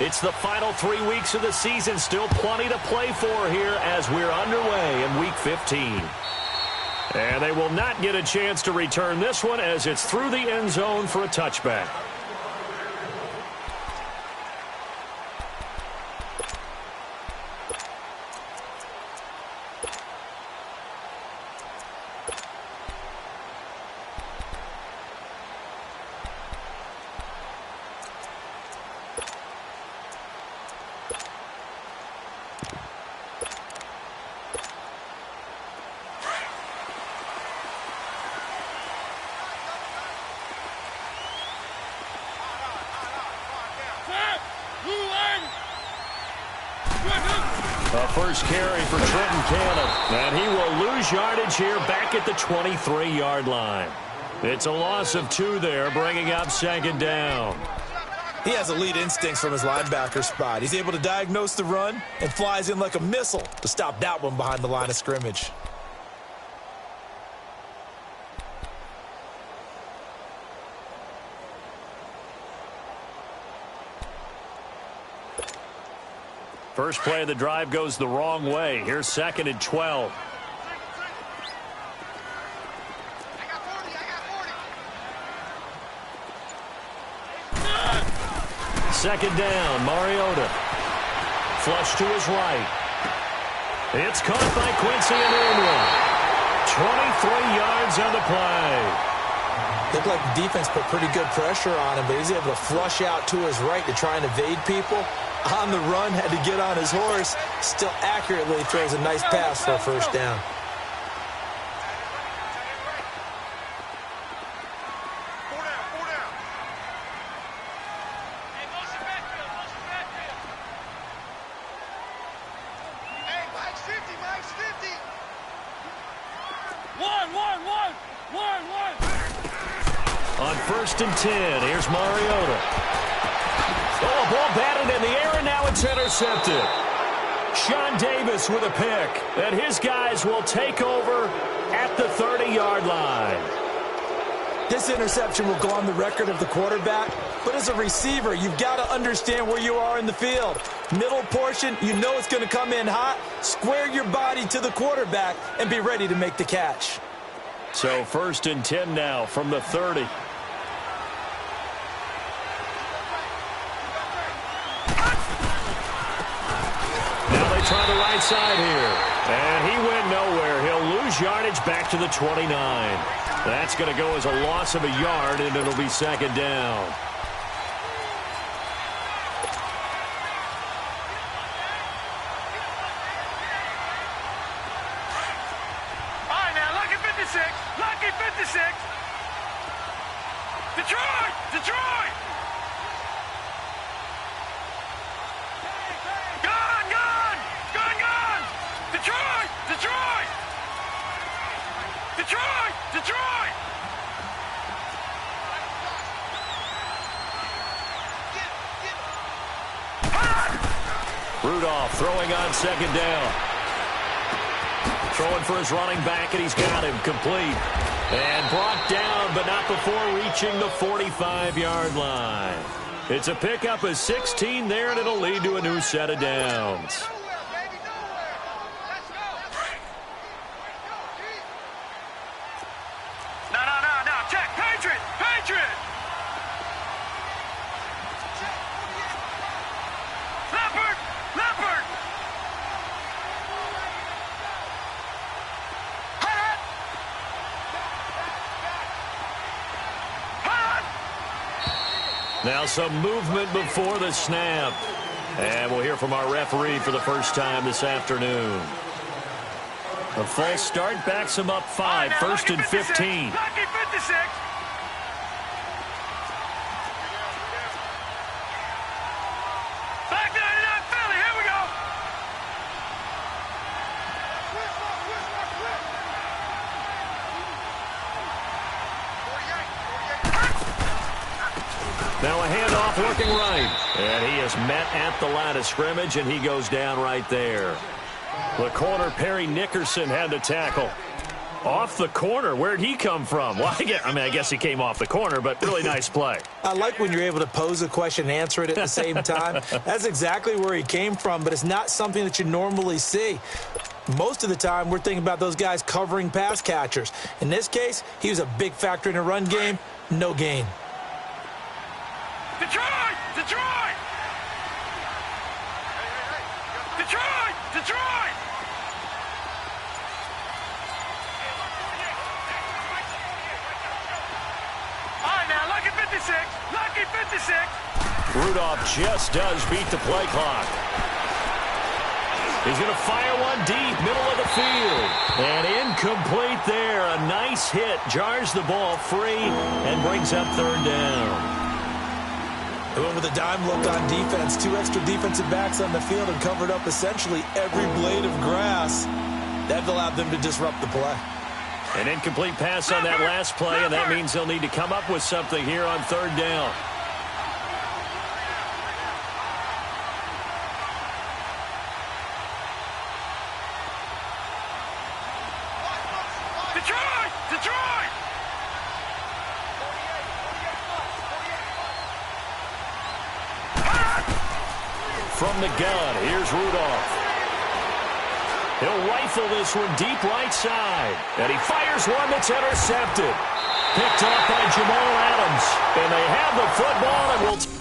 It's the final 3 weeks of the season. Still plenty to play for here as we're underway in Week 15. And they will not get a chance to return this one as it's through the end zone for a touchback. A first carry for Trenton Cannon, and he will lose yardage here back at the 23-yard line. It's a loss of 2 there, bringing up second down. He has elite instincts from his linebacker spot. He's able to diagnose the run and flies in like a missile to stop that one behind the line of scrimmage. First play of the drive goes the wrong way. Here's 2nd and 12. Second down, Mariota. Flush to his right. It's caught by Quincy Enunwa. 23 yards on the play. Looked like the defense put pretty good pressure on him, but he's able to flush out to his right to try and evade people. On the run, had to get on his horse. Still accurately throws a nice pass for a first down. On 1st and 10, here's Mariota. Oh, a ball batted in the air, and now it's intercepted. Sean Davis with a pick, and his guys will take over at the 30-yard line. This interception will go on the record of the quarterback, but as a receiver, you've got to understand where you are in the field. Middle portion, you know it's going to come in hot. Square your body to the quarterback and be ready to make the catch. So 1st and 10 now from the 30. Try the right side here. And he went nowhere. He'll lose yardage back to the 29. That's going to go as a loss of a yard, and it'll be 2nd down. All right, now, lucky 56. Lucky 56. Detroit! Detroit! Detroit! Detroit! Detroit! Detroit! Rudolph throwing on 2nd down. Throwing for his running back, and he's got him complete. And brought down, but not before reaching the 45-yard line. It's a pickup of 16 there, and it'll lead to a new set of downs. Now some movement before the snap. And we'll hear from our referee for the first time this afternoon. A false start backs him up 5, 1st and 15. Lucky 56. Back 99 Philly, here we go. Now a handoff looking right. And he is met at the line of scrimmage, and he goes down right there. The corner, Perry Nickerson, had the tackle. Off the corner. Where'd he come from? Well, I guess he came off the corner, but really nice play. I like when you're able to pose a question and answer it at the same time. That's exactly where he came from, but it's not something that you normally see. Most of the time, we're thinking about those guys covering pass catchers. In this case, he was a big factor in the run game. No gain. Detroit! Detroit! Detroit! Detroit! All right, now, lucky 56. Lucky 56. Rudolph just does beat the play clock. He's going to fire one deep, middle of the field. And incomplete there. A nice hit. Jars the ball free and brings up third down. They went with a dime look on defense. 2 extra defensive backs on the field and covered up essentially every blade of grass. That allowed them to disrupt the play. An incomplete pass on that last play, and that means they'll need to come up with something here on third down. Detroit! Detroit! From the gun, here's Rudolph. He'll rifle this one deep right side. And he fires one that's intercepted. Picked off by Jamal Adams. And they have the football and will...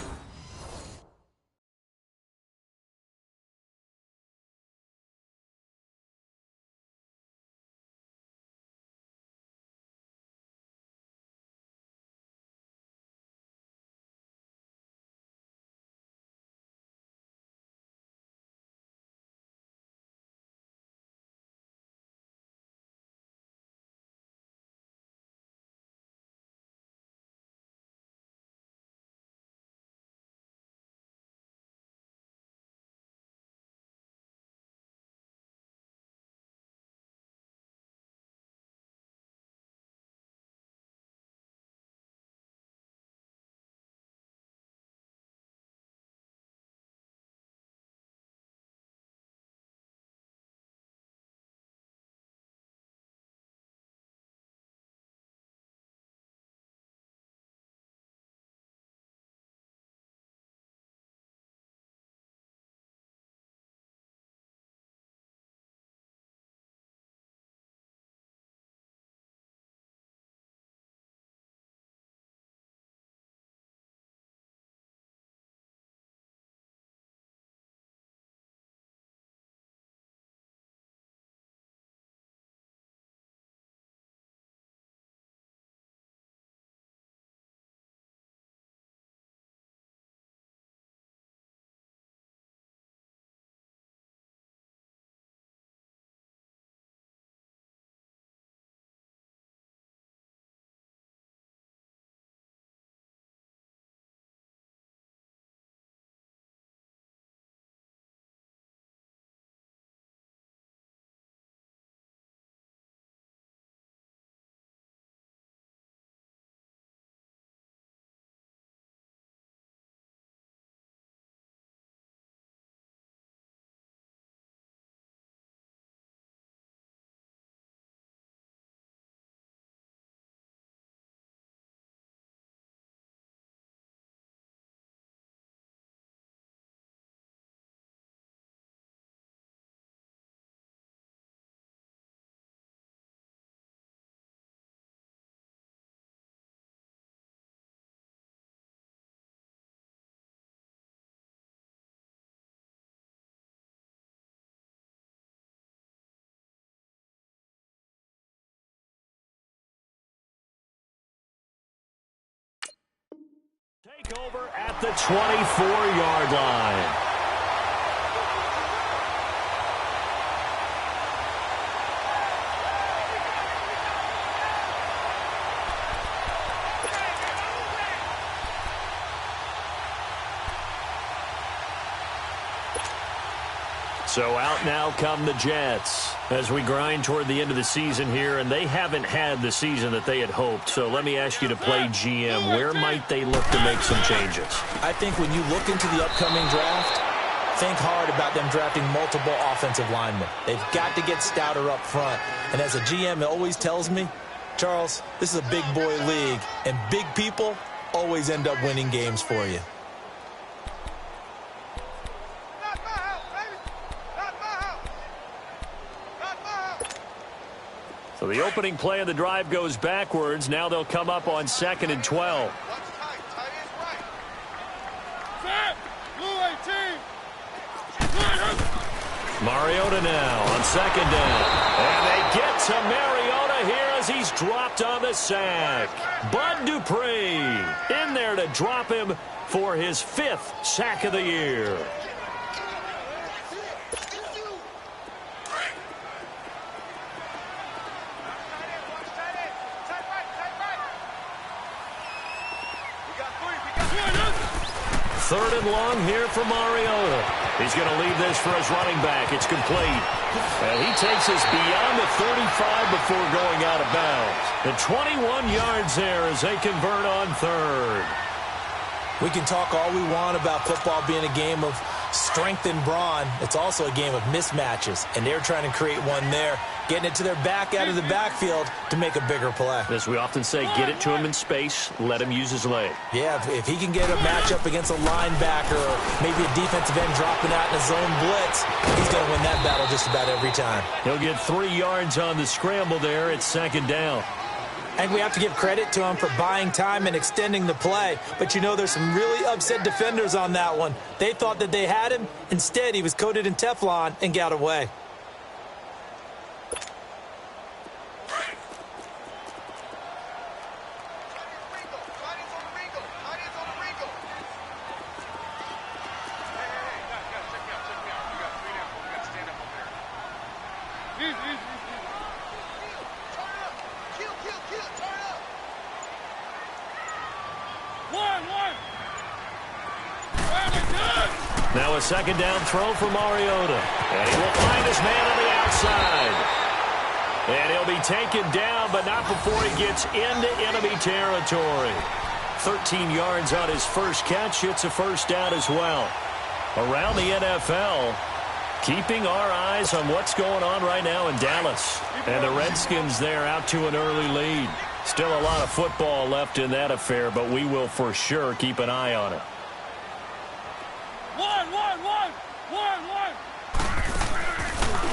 Take over at the 24-yard line. So out now come the Jets as we grind toward the end of the season here, and they haven't had the season that they had hoped. So let me ask you to play GM. Where might they look to make some changes? I think when you look into the upcoming draft, think hard about them drafting multiple offensive linemen. They've got to get stouter up front. And as a GM, it always tells me, Charles, this is a big boy league, and big people always end up winning games for you. So the opening play of the drive goes backwards. Now they'll come up on 2nd and 12. Mariota now on 2nd down. And they get to Mariota here as he's dropped on the sack. Bud Dupree in there to drop him for his 5th sack of the year. Third and long here for Mariota. He's going to leave this for his running back. It's complete. And he takes us beyond the 35 before going out of bounds. And 21 yards there as they convert on 3rd. We can talk all we want about football being a game of strength and brawn. It's also a game of mismatches, and they're trying to create one there, getting it to their back out of the backfield to make a bigger play. As we often say, get it to him in space, let him use his leg. Yeah, if he can get a matchup against a linebacker or maybe a defensive end dropping out in a zone blitz, he's going to win that battle just about every time. He'll get 3 yards on the scramble there. It's 2nd down. And we have to give credit to him for buying time and extending the play. But, you know, there's some really upset defenders on that one. They thought that they had him. Instead, he was coated in Teflon and got away. Now a 2nd down throw for Mariota. And he will find his man on the outside. And he'll be taken down, but not before he gets into enemy territory. 13 yards on his first catch. It's a 1st down as well. Around the NFL, keeping our eyes on what's going on right now in Dallas. And the Redskins there out to an early lead. Still a lot of football left in that affair, but we will for sure keep an eye on it.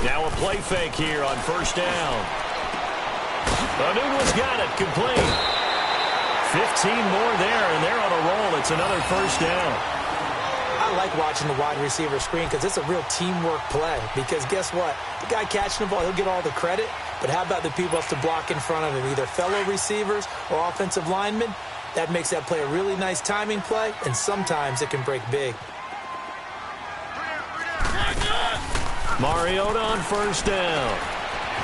Now a play fake here on 1st down. Anugua's got it, complete. 15 more there, and they're on a roll. It's another 1st down. I like watching the wide receiver screen because it's a real teamwork play. Because guess what? The guy catching the ball, he'll get all the credit. But how about the people who have to block in front of him, either fellow receivers or offensive linemen? That makes that play a really nice timing play, and sometimes it can break big. Mariota on 1st down.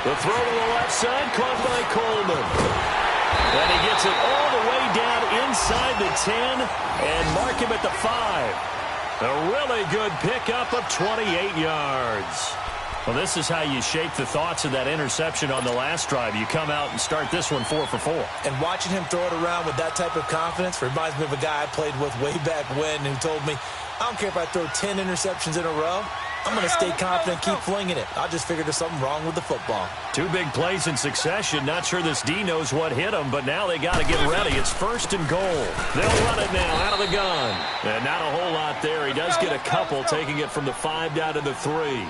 The throw to the left side, caught by Coleman. And he gets it all the way down inside the 10 and mark him at the 5. A really good pickup of 28 yards. Well, this is how you shake the thoughts of that interception on the last drive. You come out and start this one 4 for 4. And watching him throw it around with that type of confidence reminds me of a guy I played with way back when who told me, I don't care if I throw 10 interceptions in a row. I'm going to stay confident, keep flinging it. I just figured there's something wrong with the football. 2 big plays in succession. Not sure this D knows what hit him, but now they got to get ready. It's 1st and goal. They'll run it now out of the gun. And not a whole lot there. He does get a couple, taking it from the 5 down to the 3.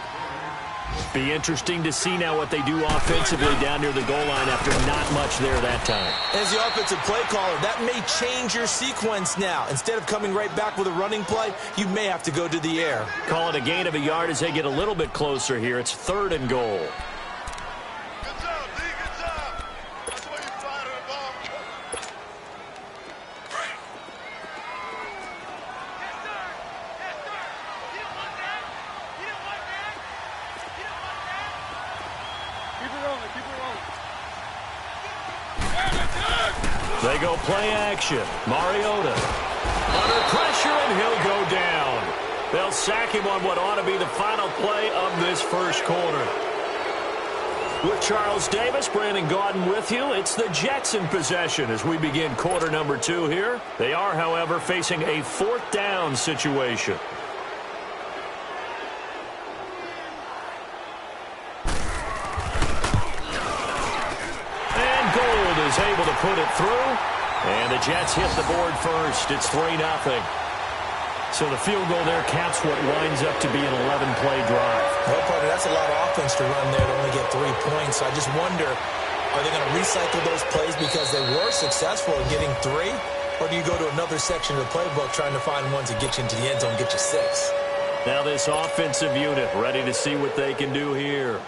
Be interesting to see now what they do offensively down near the goal line after not much there that time. As the offensive play caller, that may change your sequence now. Instead of coming right back with a running play, you may have to go to the air. Call it a gain of a yard as they get a little bit closer here. It's 3rd and goal. Good job, D. Good job. That's why you fly to the ball. Yes, sir. Yes, sir. You don't want that. You don't want that. You don't want that. Keep it rolling. Keep it rolling. They go play action. Mariota under pressure, and he'll go down. They'll sack him on what ought to be the final play of this 1st quarter. With Charles Davis, Brandon Gaudin with you. It's the Jets in possession as we begin quarter number 2 here. They are, however, facing a 4th down situation. put it through, and the Jets hit the board first. It's 3-0. So the field goal there counts what winds up to be an 11-play drive. Well, partner, that's a lot of offense to run there to only get 3 points. So I just wonder, are they going to recycle those plays because they were successful in getting 3? Or do you go to another section of the playbook trying to find ones that get you into the end zone and get you 6? Now this offensive unit ready to see what they can do here.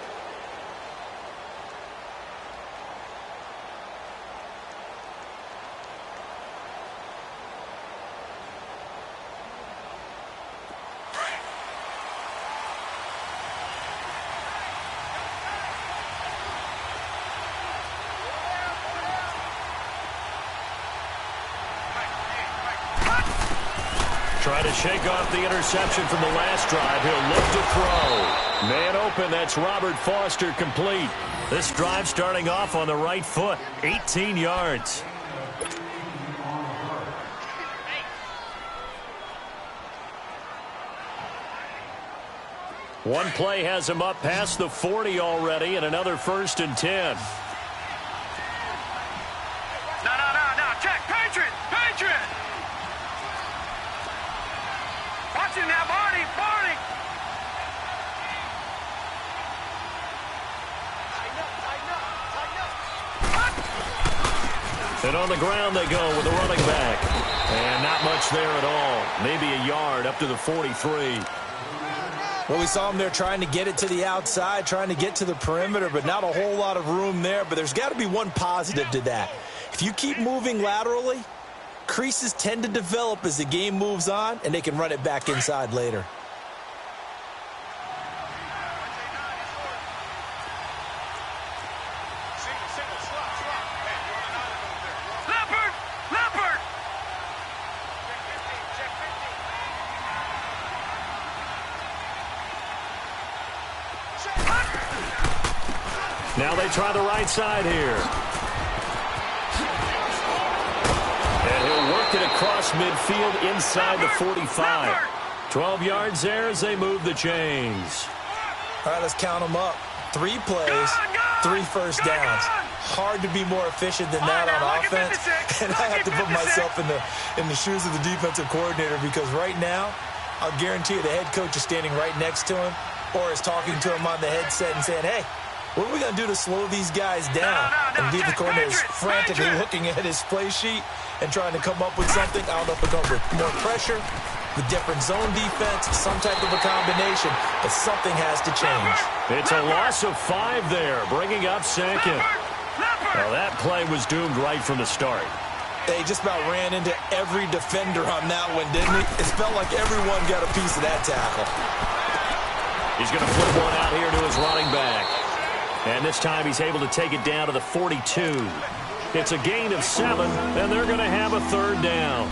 Trying to shake off the interception from the last drive. He'll look to throw. Man open, that's Robert Foster, complete. This drive starting off on the right foot. 18 yards. One play has him up past the 40 already, and another 1st and 10. No. Check. Patriot. Watch him now, Barney. And on the ground they go with the running back. And not much there at all. Maybe a yard up to the 43. Well, we saw him there trying to get it to the outside, trying to get to the perimeter, but not a whole lot of room there. But there's got to be one positive to that. If you keep moving laterally, creases tend to develop as the game moves on, and they can run it back inside later. Leopard! Now they try the right side here. And he'll work it across midfield inside the 45. 12 yards there as they move the chains. All right, let's count them up. 3 plays, 3 first downs. Hard to be more efficient than that on offense. And I have to put myself in the shoes of the defensive coordinator, because right now, I'll guarantee you the head coach is standing right next to him or is talking to him on the headset and saying, hey, what are we going to do to slow these guys down? And the defensive coordinator is frantically looking at his play sheet and trying to come up with something. I don't know if it comes with more pressure, the different zone defense, some type of a combination, but something has to change. It's a loss of 5 there, bringing up 2nd. Well, that play was doomed right from the start. They just about ran into every defender on that one, didn't he? It felt like everyone got a piece of that tackle. He's going to flip one out here to his running back. And this time he's able to take it down to the 42. It's a gain of 7, and they're going to have a 3rd down.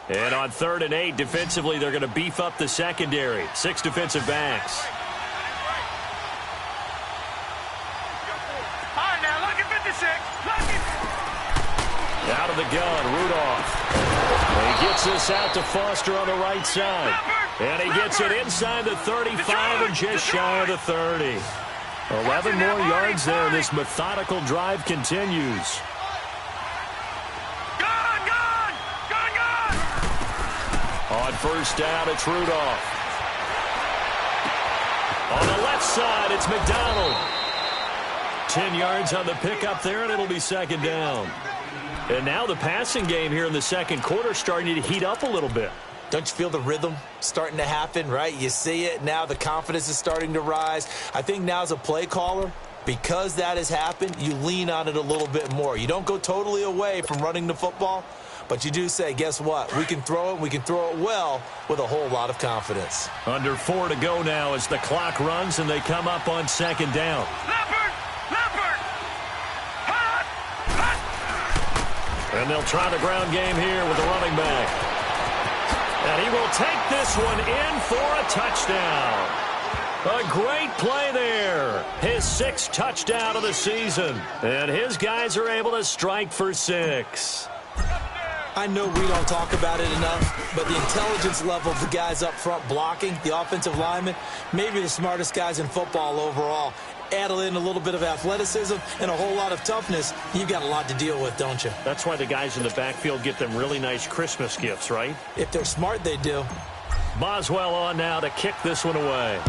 And on 3rd and 8, defensively, they're going to beef up the secondary. 6 defensive backs. All right, now, look at 56. Out of the gun, Rudolph. And he gets this out to Foster on the right side. And he gets it inside the 35 and just shy of the 30. 11 more yards there. This methodical drive continues. On 1st down, it's Rudolph. On the left side, it's McDonald. 10 yards on the pickup there, and it'll be 2nd down. And now the passing game here in the 2nd quarter starting to heat up a little bit. Don't you feel the rhythm starting to happen, right? You see it. Now the confidence is starting to rise. I think now as a play caller, because that has happened, you lean on it a little bit more. You don't go totally away from running the football, but you do say, guess what? We can throw it. We can throw it well with a whole lot of confidence. Under 4 to go now as the clock runs and they come up on 2nd down. And they'll try the ground game here with the running back. And he will take this one in for a touchdown. A great play there. His 6th touchdown of the season. And his guys are able to strike for 6. I know we don't talk about it enough, but the intelligence level of the guys up front blocking, the offensive linemen, maybe the smartest guys in football overall. Add in a little bit of athleticism and a whole lot of toughness, you've got a lot to deal with, don't you? That's why the guys in the backfield get them really nice Christmas gifts, right? If they're smart, they do. Boswell on now to kick this one away.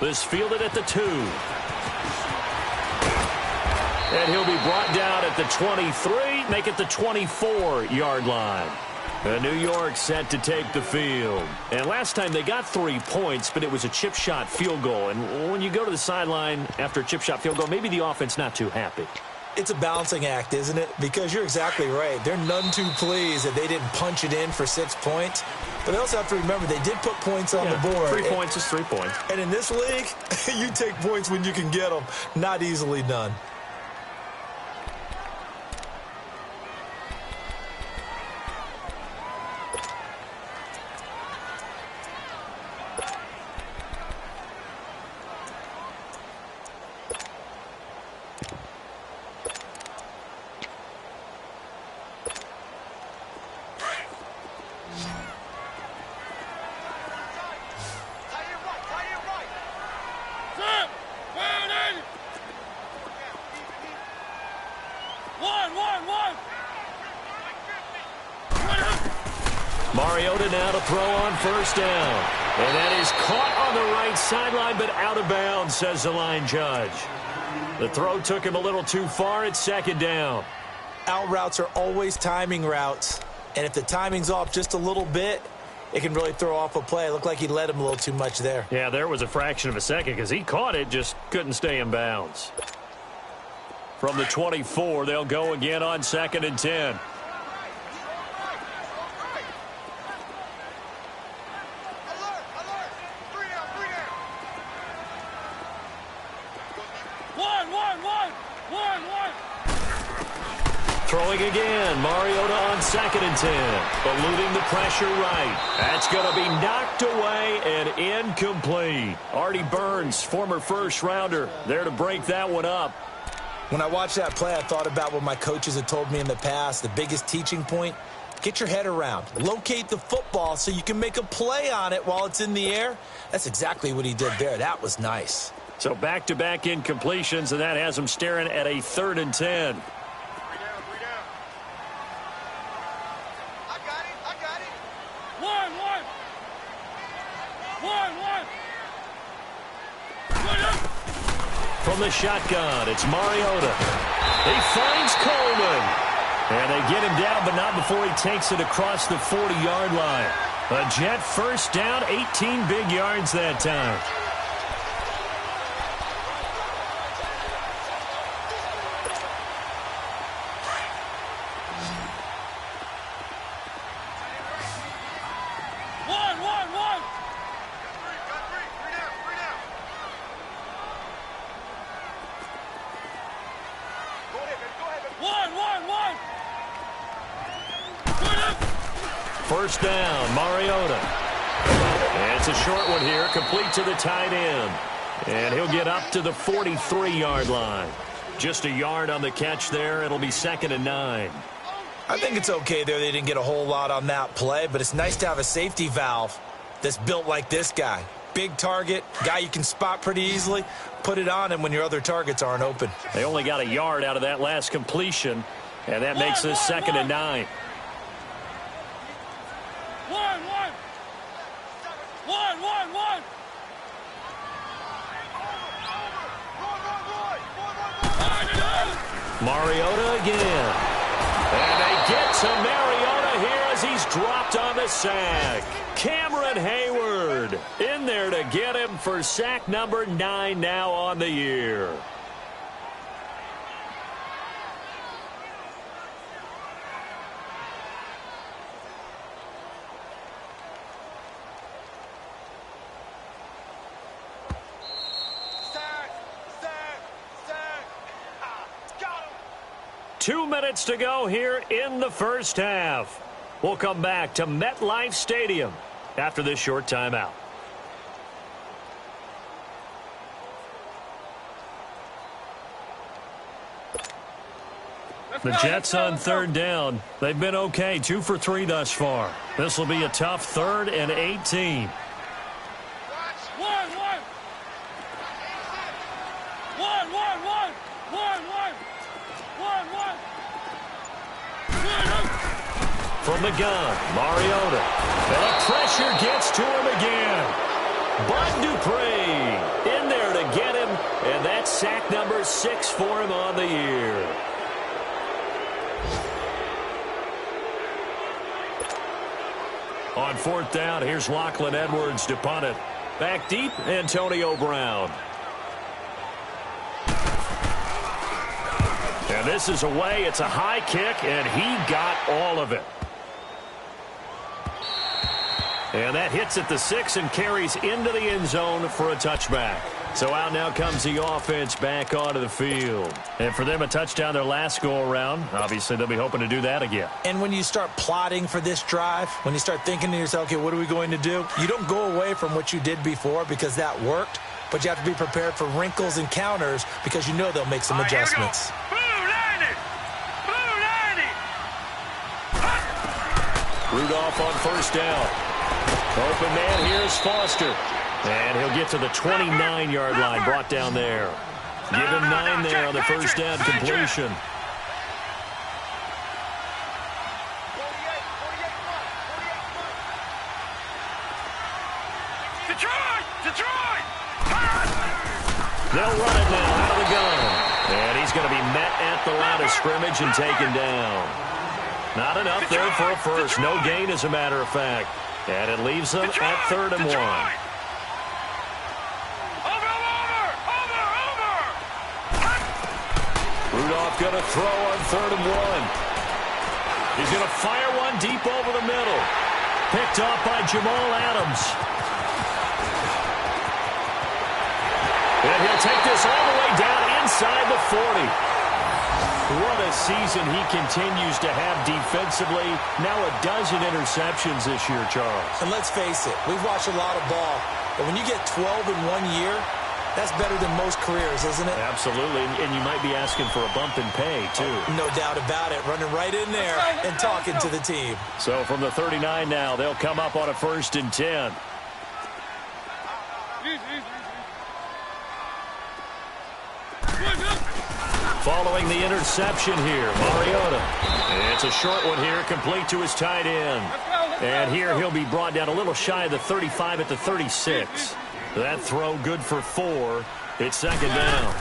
This fielded at the 2. And he'll be brought down at the 23, make it the 24-yard line. And New York set to take the field. And last time they got 3 points, but it was a chip shot field goal. And when you go to the sideline after a chip shot field goal, maybe the offense not too happy. It's a balancing act, isn't it? Because you're exactly right. They're none too pleased that they didn't punch it in for 6 points. But they also have to remember they did put points on the board. 3 points is 3 points. And in this league, you take points when you can get them. Not easily done. Mariota now to throw on first down. And that is caught on the right sideline, but out of bounds, says the line judge. The throw took him a little too far. It's 2nd down. Out routes are always timing routes. And if the timing's off just a little bit, it can really throw off a play. It looked like he led him a little too much there. Yeah, there was a fraction of a second because he caught it, just couldn't stay in bounds. From the 24, they'll go again on 2nd and 10. Throwing again, Mariota on 2nd and 10. Eluding the pressure right. That's going to be knocked away and incomplete. Artie Burns, former first-rounder, there to break that one up. When I watched that play, I thought about what my coaches had told me in the past. The biggest teaching point, get your head around. Locate the football so you can make a play on it while it's in the air. That's exactly what he did there. That was nice. So back-to-back incompletions, and that has him staring at a 3rd and 10. From the shotgun, it's Mariota. He finds Coleman. And they get him down, but not before he takes it across the 40-yard line. A Jet first down, 18 big yards that time. First down, Mariota. And it's a short one here, complete to the tight end. And he'll get up to the 43-yard line. Just a yard on the catch there. It'll be 2nd and 9. I think it's okay there. They didn't get a whole lot on that play, but it's nice to have a safety valve that's built like this guy. Big target, guy you can spot pretty easily. Put it on him when your other targets aren't open. They only got a yard out of that last completion, and that makes this 2nd and 9. Mariota again. And they get to Mariota here as he's dropped on the sack. Cameron Hayward in there to get him for sack number 9 now on the year. Sack! 2 minutes to go here in the first half. We'll come back to MetLife Stadium after this short timeout. The Jets on third down. They've been okay, 2 for 3 thus far. This will be a tough 3rd and 18. From the gun, Mariota. And the pressure gets to him again. Bud Dupree in there to get him, and that's sack number 6 for him on the year. On 4th down, here's Lachlan Edwards to punt it. Back deep, Antonio Brown. And this is away. It's a high kick, and he got all of it. And that hits at the 6 and carries into the end zone for a touchback. So out now comes the offense back onto the field. And for them, a touchdown their last go-around. Obviously, they'll be hoping to do that again. And when you start plotting for this drive, when you start thinking to yourself, okay, what are we going to do? You don't go away from what you did before because that worked, but you have to be prepared for wrinkles and counters because you know they'll make some adjustments. Rudolph on 1st down. Open man, here's Foster. And he'll get to the 29-yard line, brought down there. Give him 9 there on the 1st down completion. Detroit! They'll run it now out of the gun. And he's going to be met at the line of scrimmage and taken down. Not enough there for a first. No gain, as a matter of fact. And it leaves them at 3rd and 1. Rudolph going to throw on 3rd and 1. He's going to fire one deep over the middle. Picked off by Jamal Adams. And he'll take this all the way down inside the 40. What a season he continues to have defensively. Now a dozen interceptions this year, Charles. And let's face it, we've watched a lot of ball. But when you get 12 in 1 year, that's better than most careers, isn't it? Absolutely. And you might be asking for a bump in pay, too. No doubt about it. Running right in there and talking to the team. So from the 39 now, they'll come up on a 1st and 10. Following the interception here, Mariota. It's a short one here, complete to his tight end. And here he'll be brought down a little shy of the 35 at the 36. That throw good for 4. It's 2nd down.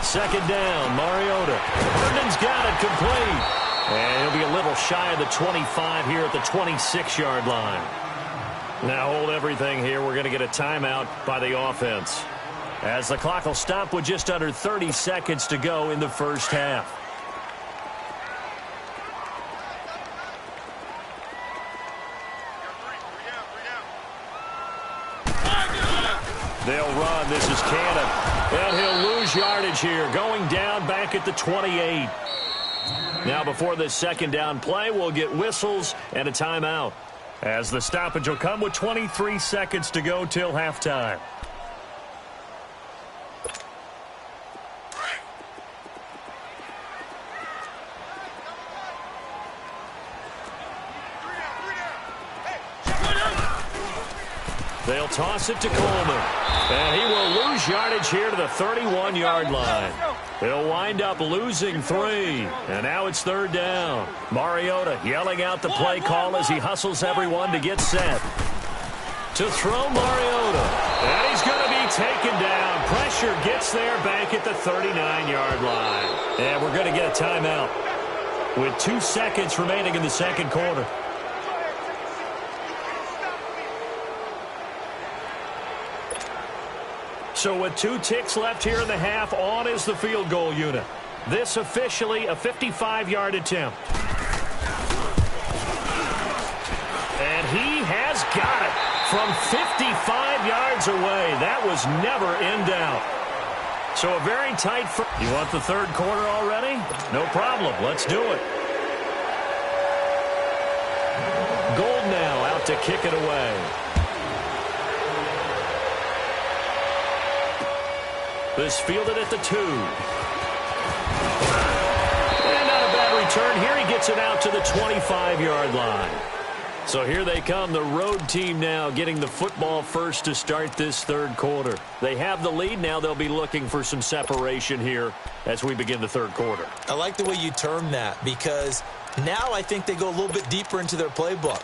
2nd down, Mariota. Herndon's got it complete. And he'll be a little shy of the 25 here at the 26-yard line. Now hold everything here. We're going to get a timeout by the offense, as the clock will stop with just under 30 seconds to go in the first half. They'll run. This is Cannon. And he'll lose yardage here, going down back at the 28. Now before this 2nd down play, we'll get whistles and a timeout, as the stoppage will come with 23 seconds to go till halftime. They'll toss it to Coleman. And he will lose yardage here to the 31-yard line. They'll wind up losing 3. And now it's 3rd down. Mariota yelling out the play call as he hustles everyone to get set. To throw Mariota. And he's going to be taken down. Pressure gets there back at the 39-yard line. And we're going to get a timeout with 2 seconds remaining in the 2nd quarter. So with 2 ticks left here in the half, on is the field goal unit. This officially a 55-yard attempt. And he has got it from 55 yards away. That was never in doubt. So a very tight. You want the 3rd quarter already? No problem. Let's do it. Gold now out to kick it away. This fielded at the 2. And not a bad return here. He gets it out to the 25-yard line. So here they come, the road team now getting the football first to start this third quarter. They have the lead. Now they'll be looking for some separation here as we begin the third quarter. I like the way you term that because now I think they go a little bit deeper into their playbook.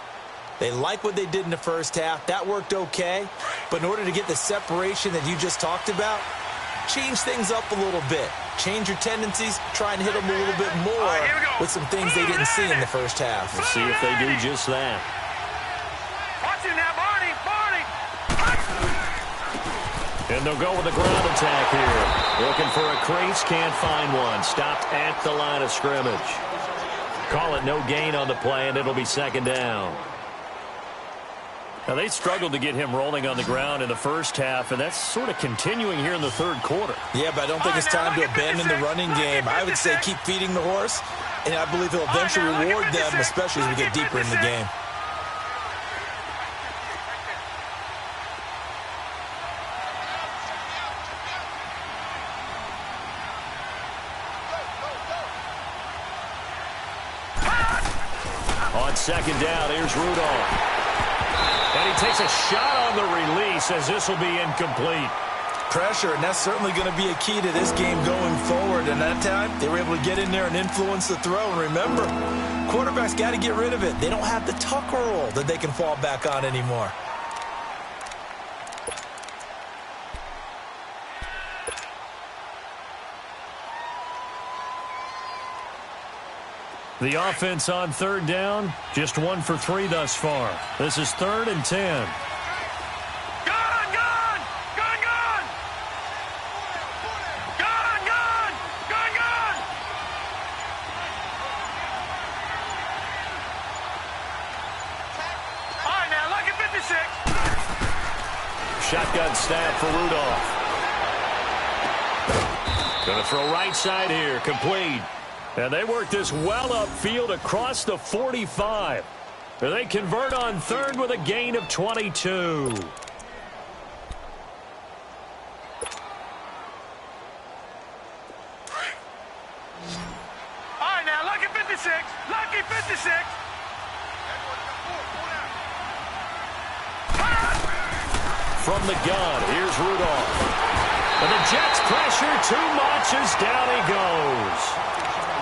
They like what they did in the first half. That worked okay. But in order to get the separation that you just talked about, change things up a little bit. Change your tendencies. Try and hit them a little bit more with some things they didn't see in the first half. We'll see if they do just that. Watch him now, Barney. And they'll go with a ground attack here. Looking for a crease, can't find one. Stopped at the line of scrimmage. Call it no gain on the play, and it'll be second down. Now, they struggled to get him rolling on the ground in the first half, and that's sort of continuing here in the third quarter. Yeah, but I don't think it's time to abandon the running game. I would say keep feeding the horse, and I believe he'll eventually reward them, especially as we get deeper in the game. On second down, here's Rudolph. And he takes a shot on the release as this will be incomplete. Pressure, and that's certainly going to be a key to this game going forward. And that time, they were able to get in there and influence the throw. And remember, quarterbacks got to get rid of it. They don't have the tuck roll that they can fall back on anymore. The offense on third down, just 1 for 3 thus far. This is 3rd and 10. Gun! All right, now, look at 56. Shotgun snap for Rudolph. Going to throw right side here, complete. And they work this well upfield across the 45. They convert on third with a gain of 22. All right, now, lucky 56. Lucky 56. From the gun, here's Rudolph. And the Jets pressure too much as down he goes.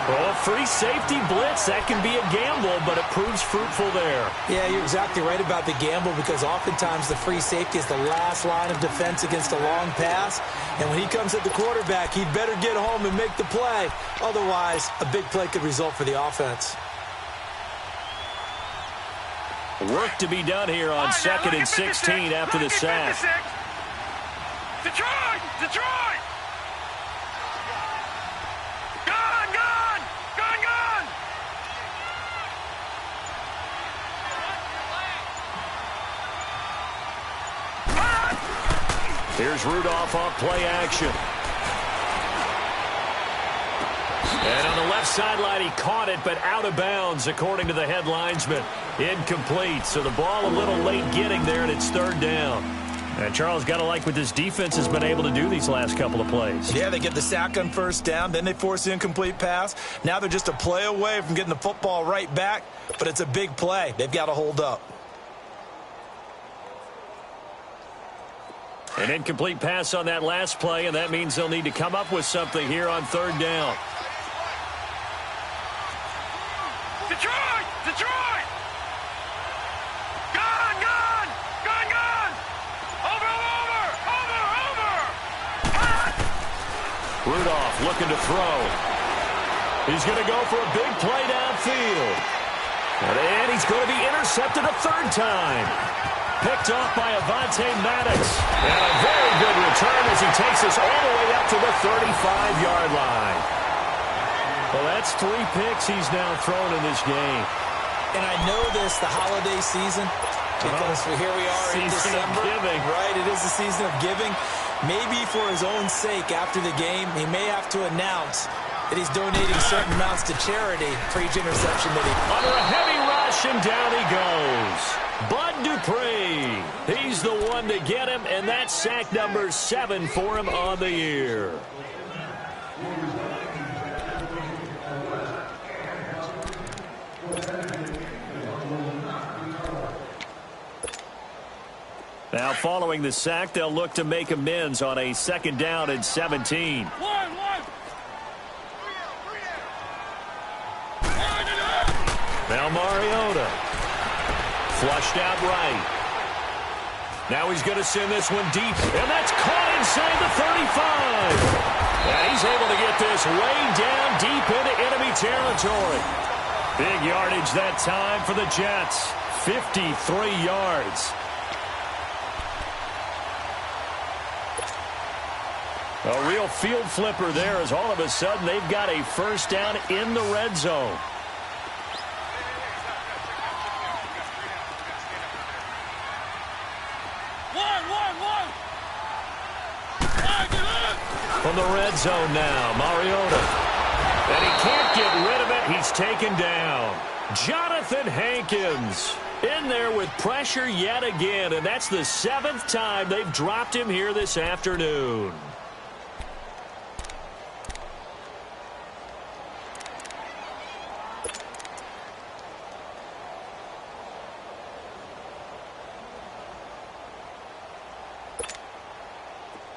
Well, free safety blitz, that can be a gamble, but it proves fruitful there. Yeah, you're exactly right about the gamble because oftentimes the free safety is the last line of defense against a long pass. And when he comes at the quarterback, he'd better get home and make the play. Otherwise, a big play could result for the offense. Work to be done here on 2nd and 16 after the sack. Detroit! Here's Rudolph off play action. And on the left sideline, he caught it, but out of bounds, according to the head linesman. Incomplete, so the ball a little late getting there, and it's 3rd down. And Charles, got to like what this defense has been able to do these last couple of plays. Yeah, they get the sack on 1st down, then they force the incomplete pass. Now they're just a play away from getting the football right back, but it's a big play. They've got to hold up. An incomplete pass on that last play, and that means they'll need to come up with something here on 3rd down. Detroit! Gun! Over! Rudolph looking to throw. He's going to go for a big play downfield. And he's going to be intercepted a 3rd time. Picked off by Avonte Maddox. And a very good return as he takes us all the way up to the 35-yard line. Well, that's 3 picks he's now thrown in this game. And I know this, the holiday season, because here we are in December. Giving. Right, it is the season of giving. Maybe for his own sake after the game, he may have to announce that he's donating certain amounts to charity for each interception that he... Under a heavy rush, rush, and down he goes. Bud Dupree, he's the one to get him, and that's sack number 7 for him on the year. Now, following the sack, they'll look to make amends on a 2nd down and 17. Now Mariota. Flushed out right. Now he's going to send this one deep, and that's caught inside the 35. And he's able to get this way down deep into enemy territory. Big yardage that time for the Jets. 53 yards. A real field flipper there as all of a sudden they've got a 1st down in the red zone. From the red zone now, Mariota. And he can't get rid of it. He's taken down. Jonathan Hankins in there with pressure yet again, and that's the 7th time they've dropped him here this afternoon.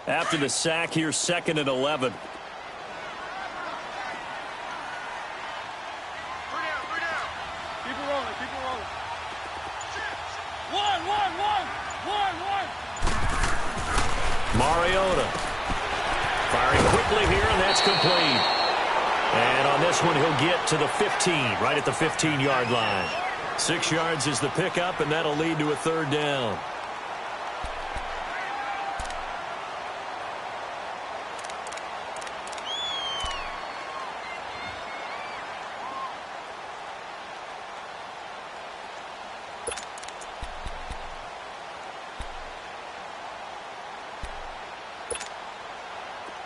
After the sack, here's 2nd and 11. Mariota firing quickly here, and that's complete. And on this one, he'll get to the 15, right at the 15-yard line. 6 yards is the pickup, and that'll lead to a 3rd down.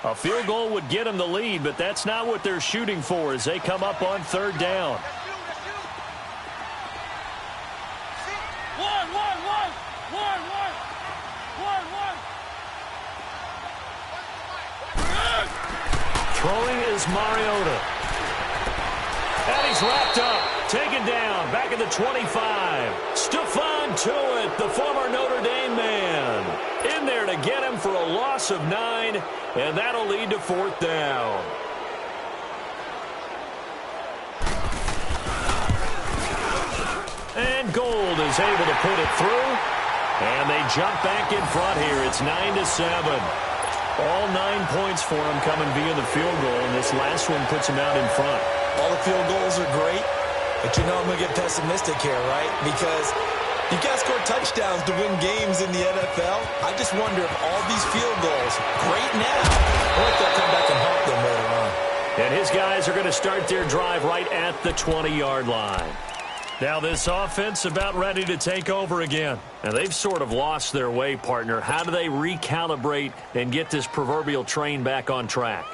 A field goal would get them the lead, but that's not what they're shooting for as they come up on 3rd down. Throwing is Mariota. And he's wrapped up, taken down, back at the 25. Stephon Tuitt, the former Notre Dame man, in there to get him for a loss of 9, and that'll lead to 4th down. And Gold is able to put it through, and they jump back in front here. It's 9-7. All 9 points for him coming via the field goal, and this last one puts him out in front. All the field goals are great, but you know I'm going to get pessimistic here, right? Because you got to score touchdowns to win games in the NFL. I just wonder if all these field goals, great now, or if they'll come back and haunt them later on. And his guys are going to start their drive right at the 20-yard line. Now this offense about ready to take over again. And they've sort of lost their way, partner. How do they recalibrate and get this proverbial train back on track?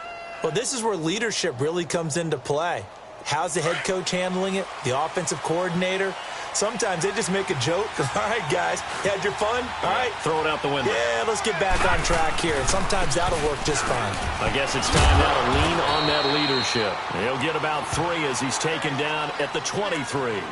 Well, this is where leadership really comes into play. How's the head coach handling it? The offensive coordinator? Sometimes they just make a joke. All right, guys, you had your fun? All right. Throw it out the window. Yeah, let's get back on track here. And sometimes that'll work just fine. I guess it's time now to lean on that leadership. He'll get about 3 as he's taken down at the 23.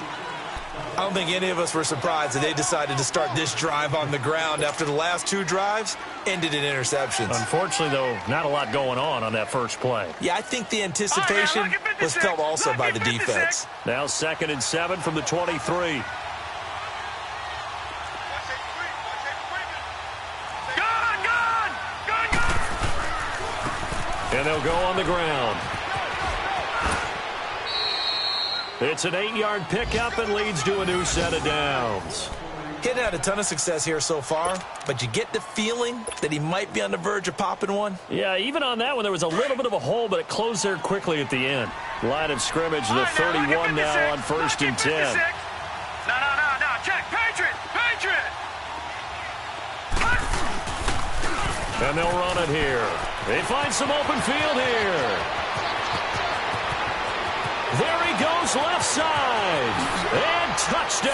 I don't think any of us were surprised that they decided to start this drive on the ground after the last 2 drives ended in interceptions. Unfortunately, though, not a lot going on that first play. Yeah, I think the anticipation was felt also by the defense. Now 2nd and 7 from the 23. And they'll go on the ground. It's an 8-yard pickup and leads to a new set of downs. Getting had a ton of success here so far, but you get the feeling that he might be on the verge of popping one. Yeah, even on that one, there was a little bit of a hole, but it closed there quickly at the end. Line of scrimmage, the 31 now on 1st and 10. No, check, Patriot! And they'll run it here. They find some open field here. There he goes left side. And Touchdown!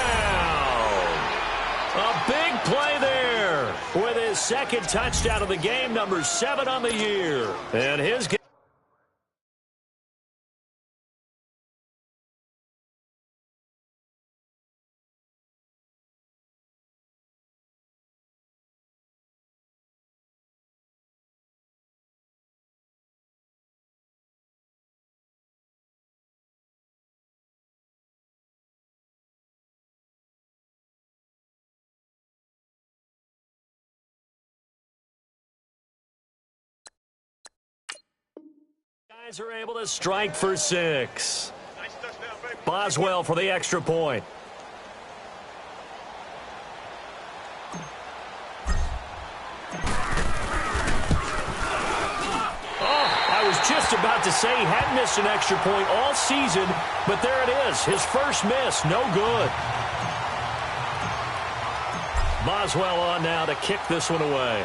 A big play there with his second touchdown of the game, number 7 on the year. And his guys are able to strike for 6. Boswell for the extra point. I was just about to say he hadn't missed an extra point all season, but there it is. His first miss, no good. Boswell on now to kick this one away.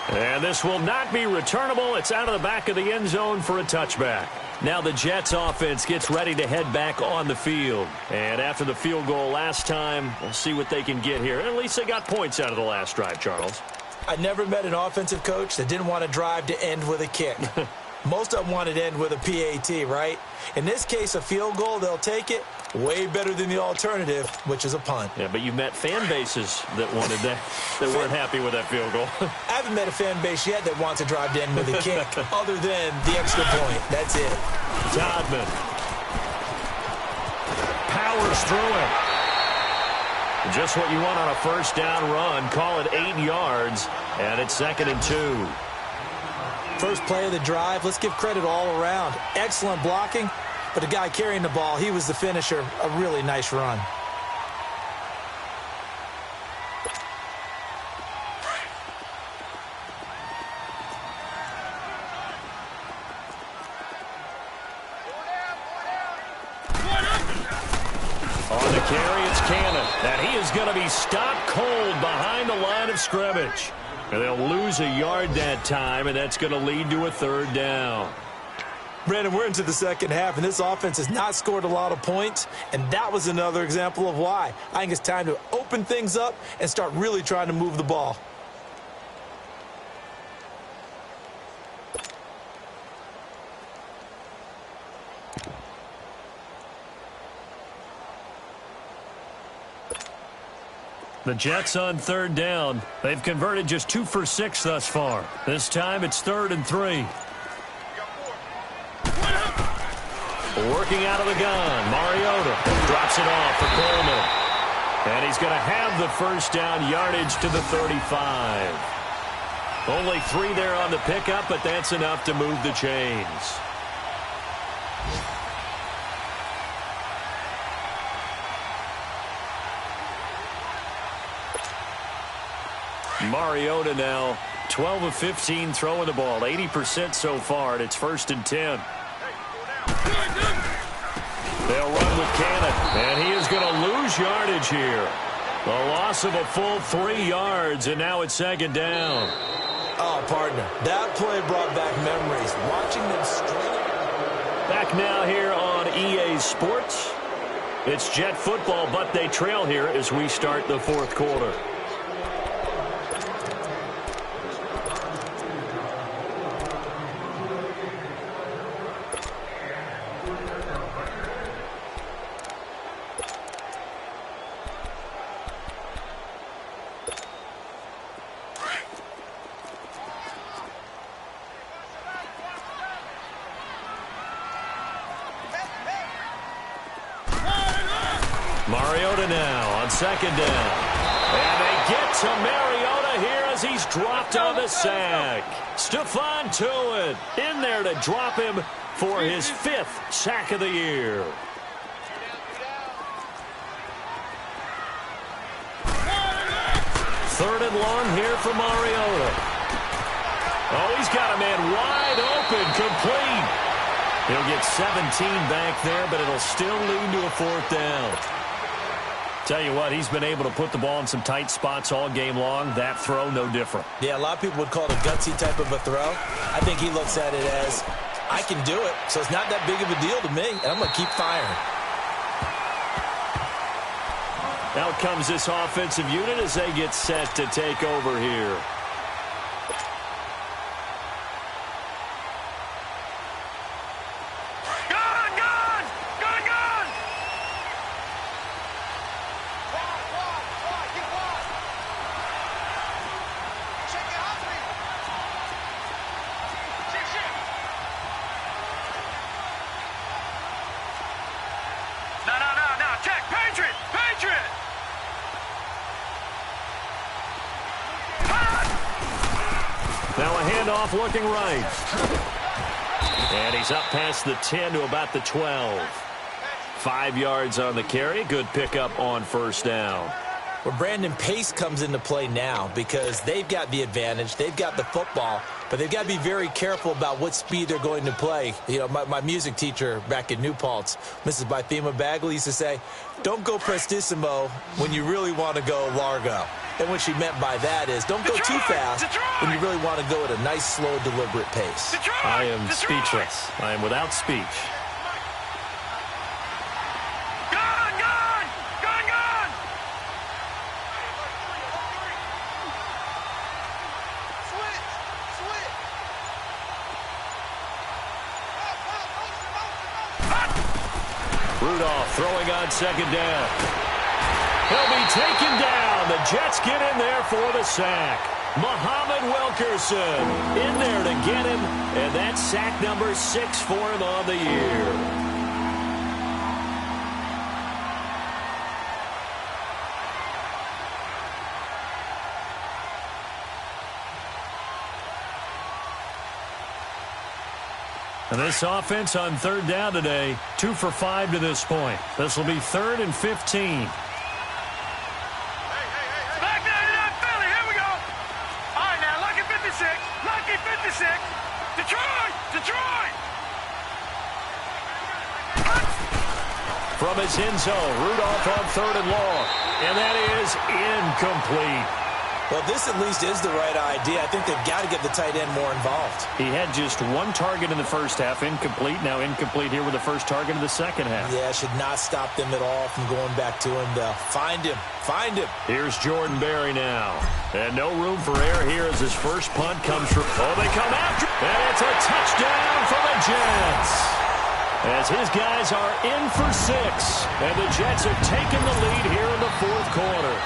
And this will not be returnable. It's out of the back of the end zone for a touchback. Now the Jets offense gets ready to head back on the field. And after the field goal last time, we'll see what they can get here. At least they got points out of the last drive, Charles. I never met an offensive coach that didn't want to drive to end with a kick. Most of them wanted to end with a PAT, right? In this case, a field goal, they'll take it. Way better than the alternative, which is a punt. Yeah, but you've met fan bases that wanted that, that weren't happy with that field goal. I haven't met a fan base yet that wants to drive to end with a kick, other than the extra point. That's it. Todman powers through it. Just what you want on a first down run. Call it 8 yards, and it's 2nd and 2. First play of the drive, let's give credit all around. Excellent blocking, but the guy carrying the ball, he was the finisher. A really nice run. On the carry, it's Cannon. And he is going to be stopped cold behind the line of scrimmage. And they'll lose a yard that time, and that's going to lead to a 3rd down. Brandon, we're into the second half, and this offense has not scored a lot of points, and that was another example of why. I think it's time to open things up and start really trying to move the ball. The Jets on 3rd down. They've converted just 2 for 6 thus far. This time it's 3rd and 3. Working out of the gun, Mariota drops it off for Coleman. And he's going to have the first down, yardage to the 35. Only 3 there on the pickup, but that's enough to move the chains. Mariota now 12 of 15 throwing the ball, 80% so far, and it's 1st and 10. They'll run with Cannon, and he is going to lose yardage here. A loss of a full 3 yards, and now it's 2nd down. Oh, partner, that play brought back memories. Watching them string. Back now here on EA Sports. It's Jet football, but they trail here as we start the 4th quarter. Mariota now on 2nd down. And they get to Mariota here as he's dropped on the sack. Stephon Tuitt in there to drop him for his 5th sack of the year. Third and long here for Mariota. Oh, he's got a man wide open, complete. He'll get 17 back there, but it'll still lead to a 4th down. Tell you what, he's been able to put the ball in some tight spots all game long. That throw, no different. Yeah, a lot of people would call it a gutsy type of a throw. I think he looks at it as, I can do it, so it's not that big of a deal to me, and I'm going to keep firing. Out comes this offensive unit as they get set to take over here. Now a handoff looking right. And he's up past the 10 to about the 12. 5 yards on the carry. Good pickup on first down. Well, Brandon, pace comes into play now because they've got the advantage. They've got the football, but they've got to be very careful about what speed they're going to play. You know, my music teacher back in New Paltz, Mrs. Bythema Bagley, used to say, don't go prestissimo when you really want to go largo. And what she meant by that is don't go too fast when you really want to go at a nice, slow, deliberate pace. I am speechless. I am without speech. Rudolph throwing on second down. He'll be taken down. The Jets get in there for the sack. Muhammad Wilkerson in there to get him, and that's sack number 6 for him on the year. And this offense on third down today, 2 for 5 to this point. This will be 3rd and 15. Back down to that Philly. Here we go. All right, now, lucky 56. Lucky 56. Detroit. Detroit. From his end zone, Rudolph on 3rd and long. And that is incomplete. Well, this at least is the right idea. I think they've got to get the tight end more involved. He had just 1 target in the first half, incomplete. Now incomplete here with the first target of the second half. Yeah, should not stop them at all from going back to him to find him. Find him. Here's Jordan Berry now. And no room for error here as his first punt comes from... Oh, they come after. And it's a touchdown for the Jets. As his guys are in for 6. And the Jets have taken the lead here in the 4th quarter.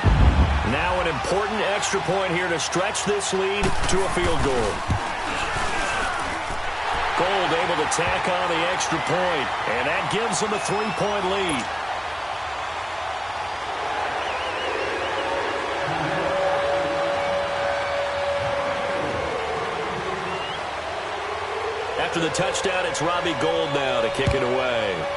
Now an important extra point here to stretch this lead to a field goal. Gold able to tack on the extra point, and that gives them a 3-point lead. After the touchdown, it's Robbie Gould now to kick it away.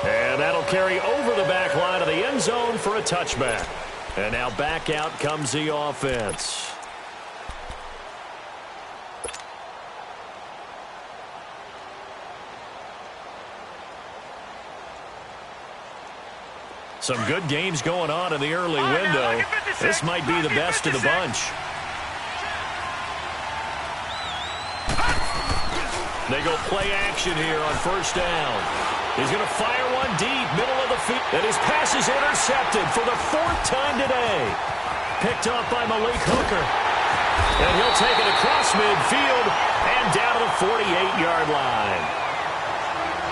And that'll carry over the back line of the end zone for a touchback. And now back out comes the offense. Some good games going on in the early window. This might be the best of the bunch. They go play action here on first down. He's going to fire one deep, middle of the field. And his pass is intercepted for the 4th time today. Picked up by Malik Hooker. And he'll take it across midfield and down to the 48-yard line.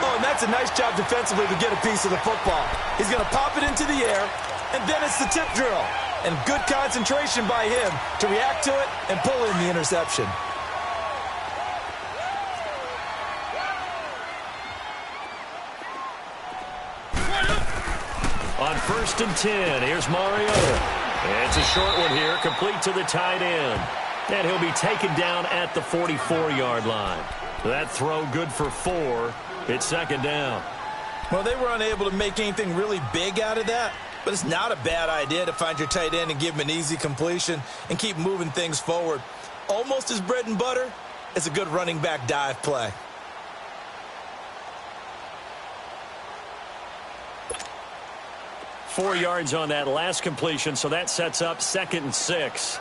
Oh, and that's a nice job defensively to get a piece of the football. He's going to pop it into the air, and then it's the tip drill. And good concentration by him to react to it and pull in the interception. On 1st and 10, here's Mariota. It's a short one here, complete to the tight end. And he'll be taken down at the 44-yard line. That throw good for 4. It's 2nd down. Well, they were unable to make anything really big out of that, but it's not a bad idea to find your tight end and give him an easy completion and keep moving things forward. Almost as bread and butter as a good running back dive play. Four yards on that last completion, so that sets up 2nd and 6.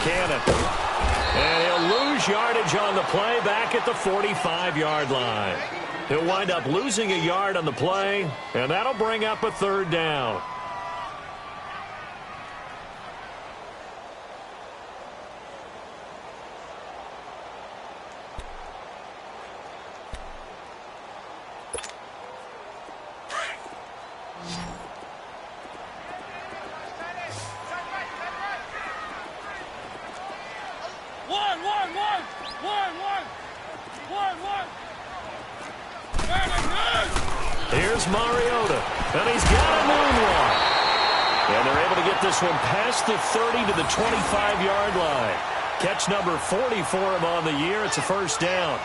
Cannon. And he'll lose yardage on the play back at the 45-yard line. He'll wind up losing a yard on the play, and that'll bring up a third down. Here's Mariota, and he's got a moonwalk. And they're able to get this one past the 30 to the 25-yard line. Catch number 40 for him on the year. It's a first down.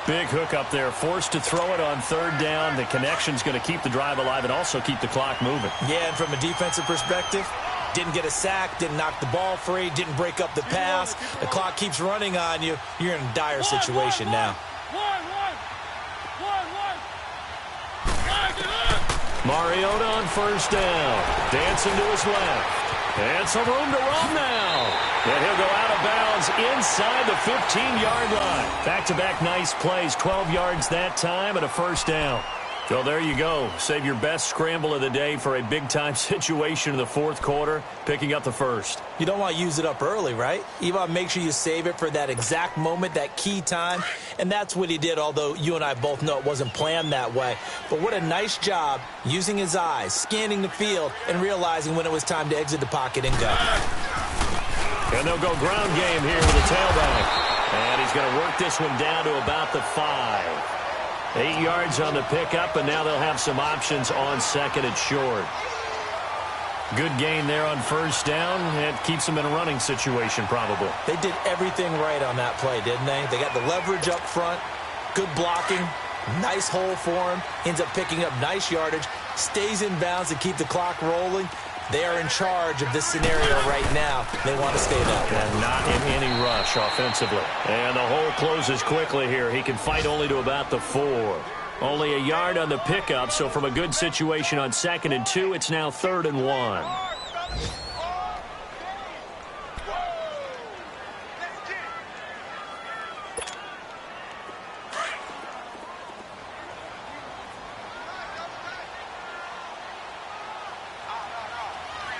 Big hook up there, forced to throw it on third down. The connection's going to keep the drive alive and also keep the clock moving. Yeah, and from a defensive perspective, didn't get a sack, didn't knock the ball free, didn't break up the pass. The clock keeps running on you. You're in a dire situation now. Mariota on first down. Dancing to his left. And some room to run now. And he'll go out of bounds inside the 15-yard line. Back-to-back nice plays. 12 yards that time and a first down. So there you go. Save your best scramble of the day for a big-time situation in the fourth quarter, picking up the first. You don't want to use it up early, right? You want to make sure you save it for that exact moment, that key time. And that's what he did, although you and I both know it wasn't planned that way. But what a nice job using his eyes, scanning the field, and realizing when it was time to exit the pocket and go. And they'll go ground game here with the tailback. And he's going to work this one down to about the 5. 8 yards on the pickup, and now they'll have some options on second and short. Good gain there on first down. It keeps them in a running situation, probably. They did everything right on that play, didn't they? They got the leverage up front, good blocking, nice hole for him, ends up picking up nice yardage, stays in bounds to keep the clock rolling. They are in charge of this scenario right now. They want to stay that way. And not in any rush offensively. And the hole closes quickly here. He can fight only to about the 4. Only a yard on the pickup, so from a good situation on second and 2, it's now 3rd and 1.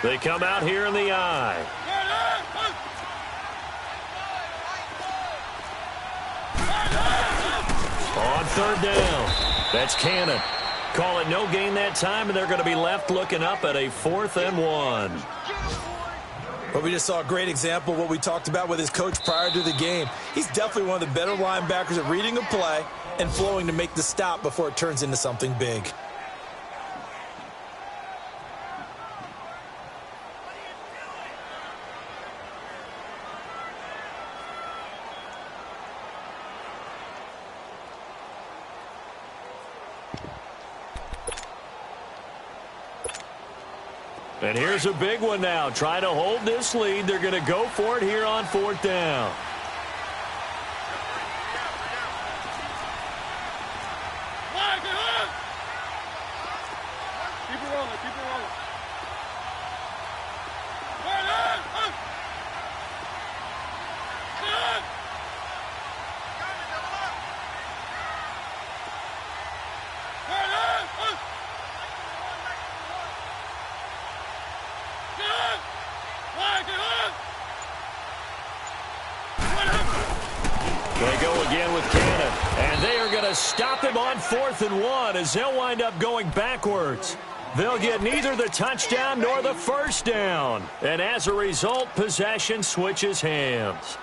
They come out here in the eye. On third down, that's Cannon. Call it no gain that time, and they're going to be left looking up at a 4th and 1. Well, we just saw a great example of what we talked about with his coach prior to the game. He's definitely one of the better linebackers at reading a play and flowing to make the stop before it turns into something big. And here's a big one now. Trying to hold this lead. They're going to go for it here on 4th down. Keep it rolling, keep it rolling. They go again with Cannon, and they are going to stop him on 4th and 1 as they'll wind up going backwards. They'll get neither the touchdown nor the first down, and as a result, possession switches hands.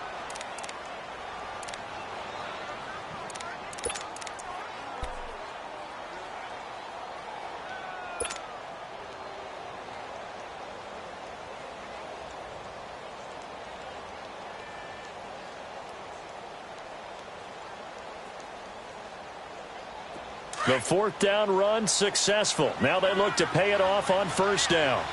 The 4th down run successful. Now they look to pay it off on first down.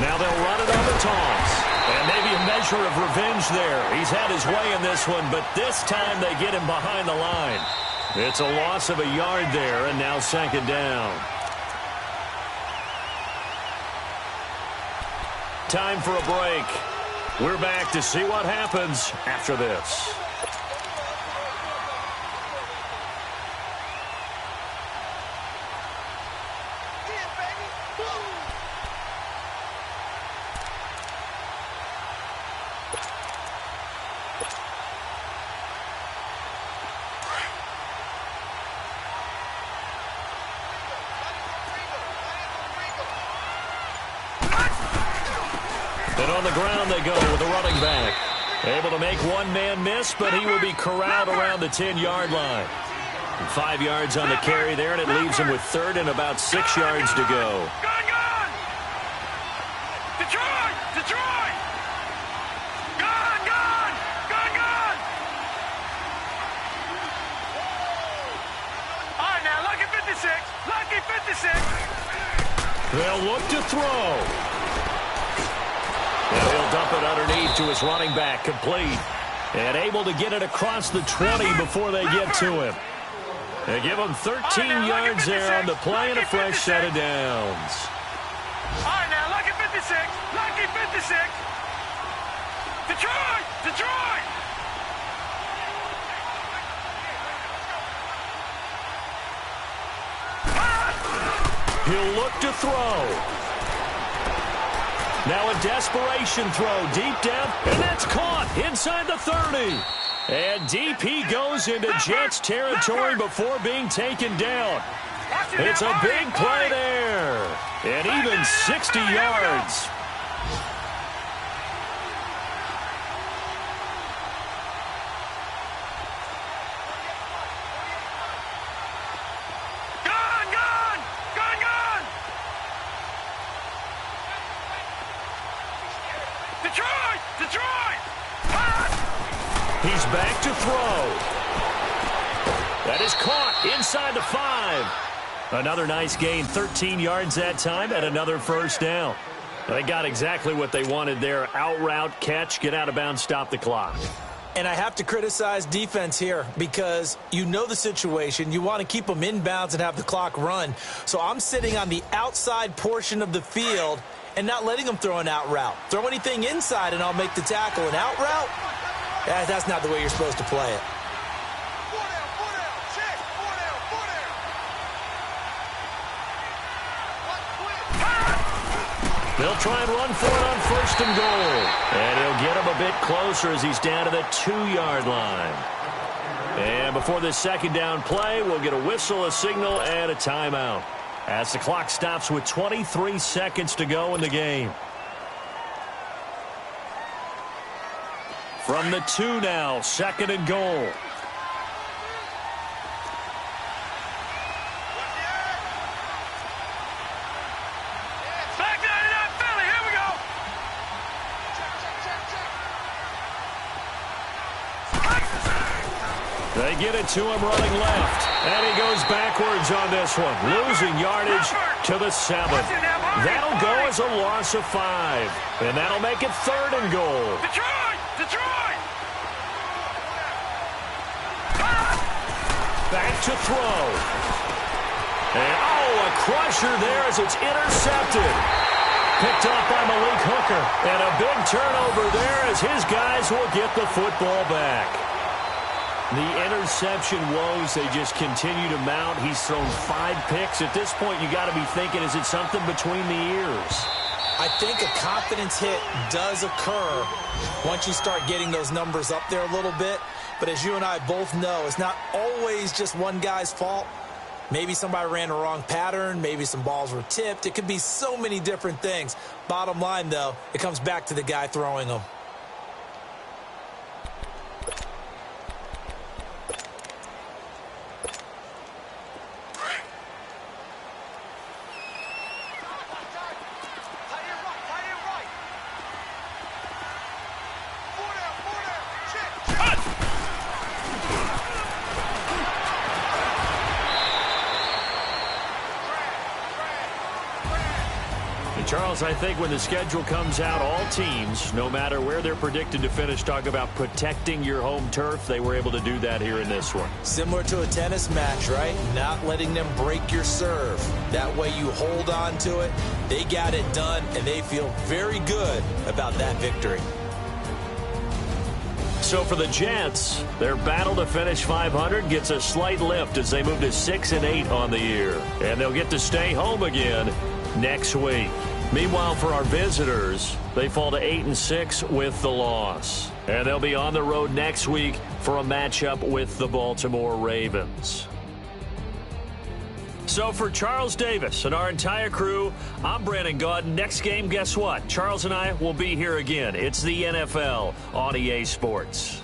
Now they'll run it on the toss. And maybe a measure of revenge there. He's had his way in this one, but this time they get him behind the line. It's a loss of a yard there, and now 2nd down. Time for a break. We're back to see what happens after this. And on the ground they go with a running back. Able to make one man miss, but he will be corralled around the 10-yard line. 5 yards on the carry there, and it leaves him with third and about 6 yards to go. Gone! Detroit! Detroit! Gone! All right, now, lucky 56. Lucky 56. They'll look to throw. And he'll dump it underneath to his running back, complete. And able to get it across the 20 before they get to him. They give him 13 yards there on the play and a fresh set of downs. All right, now, lucky 56. Lucky 56. Detroit! Detroit! He'll look to throw. Now a desperation throw deep down, and that's caught inside the 30. And DP goes into Jets territory before being taken down. It's a big play there, and even 60 yards. Detroit! Detroit! He's back to throw. That is caught inside the 5. Another nice gain, 13 yards that time, and another first down. They got exactly what they wanted there. Out route, catch, get out of bounds, stop the clock. And I have to criticize defense here because you know the situation. You want to keep them inbounds and have the clock run. So I'm sitting on the outside portion of the field and not letting them throw an out route. Throw anything inside and I'll make the tackle. An out route? That's not the way you're supposed to play it. They'll try and run for it on first and goal. And he'll get him a bit closer as he's down to the 2-yard line. And before this second down play, we'll get a whistle, a signal, and a timeout, as the clock stops with 23 seconds to go in the game. From the 2 now, second and goal. Back down to that Philly. Here we go. They get it to him running left. And he goes backwards on this one, losing yardage to the 7. That'll go as a loss of 5. And that'll make it third and goal. Detroit! Detroit! Back to throw. And, a crusher there as it's intercepted. Picked up by Malik Hooker. And a big turnover there as his guys will get the football back. The interception woes, they just continue to mount. He's thrown 5 picks. At this point, you got to be thinking, is it something between the ears? I think a confidence hit does occur once you start getting those numbers up there a little bit. But as you and I both know, it's not always just one guy's fault. Maybe somebody ran a wrong pattern. Maybe some balls were tipped. It could be so many different things. Bottom line, though, it comes back to the guy throwing them. Charles, I think when the schedule comes out, all teams, no matter where they're predicted to finish, talk about protecting your home turf. They were able to do that here in this one. Similar to a tennis match, right? Not letting them break your serve. That way you hold on to it. They got it done, and they feel very good about that victory. So for the Jets, their battle to finish 500 gets a slight lift as they move to 6-8 on the year. And they'll get to stay home again next week. Meanwhile, for our visitors, they fall to 8-6 with the loss. And they'll be on the road next week for a matchup with the Baltimore Ravens. So for Charles Davis and our entire crew, I'm Brandon Gaudin. Next game, guess what? Charles and I will be here again. It's the NFL on EA Sports.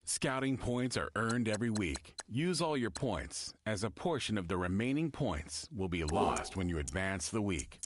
Scouting points are earned every week. Use all your points, as a portion of the remaining points will be lost when you advance the week.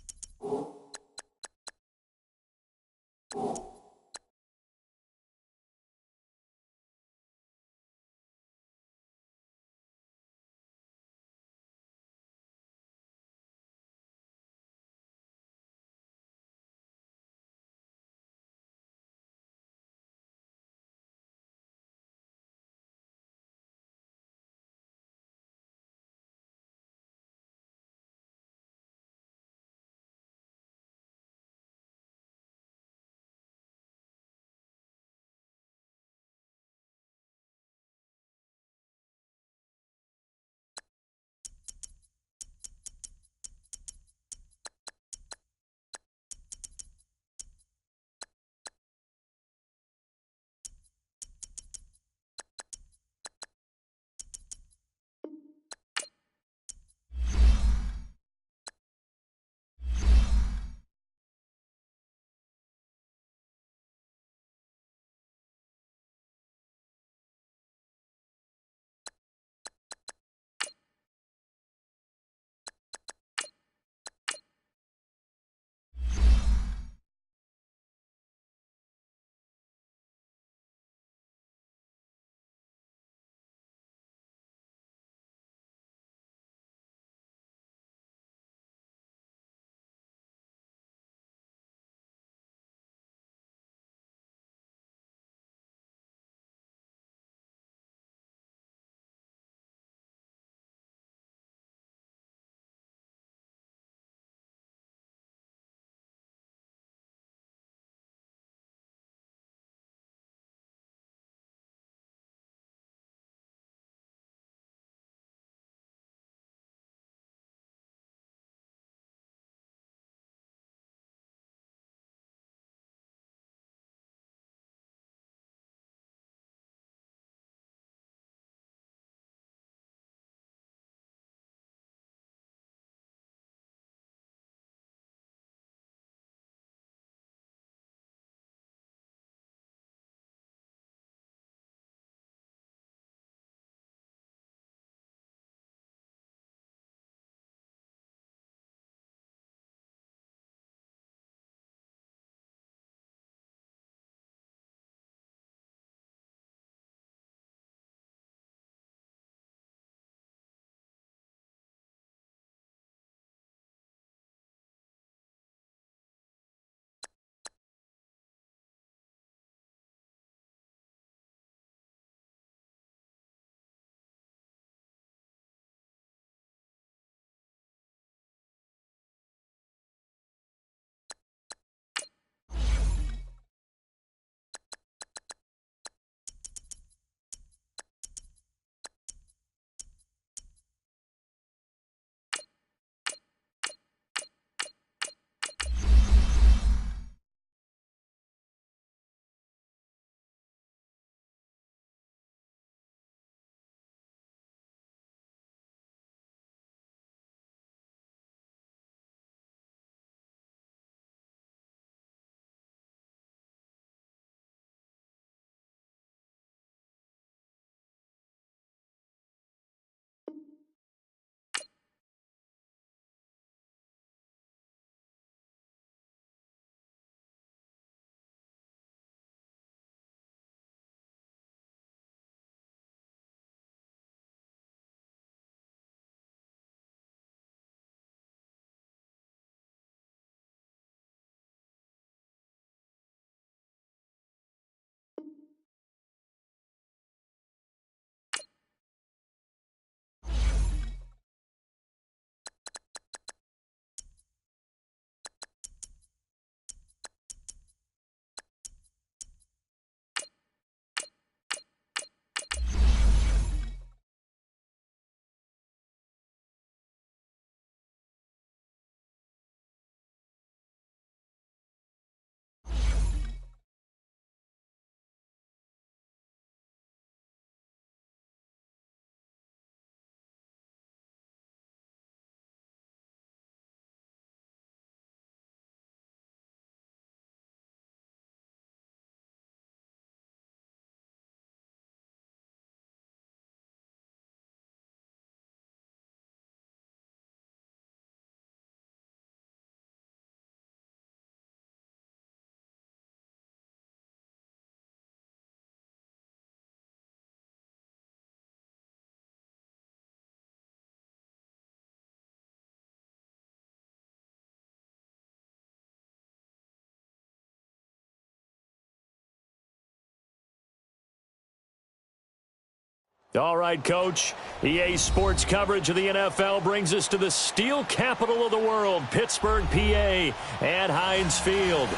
All right, Coach. EA Sports coverage of the NFL brings us to the steel capital of the world, Pittsburgh, PA, at Heinz Field.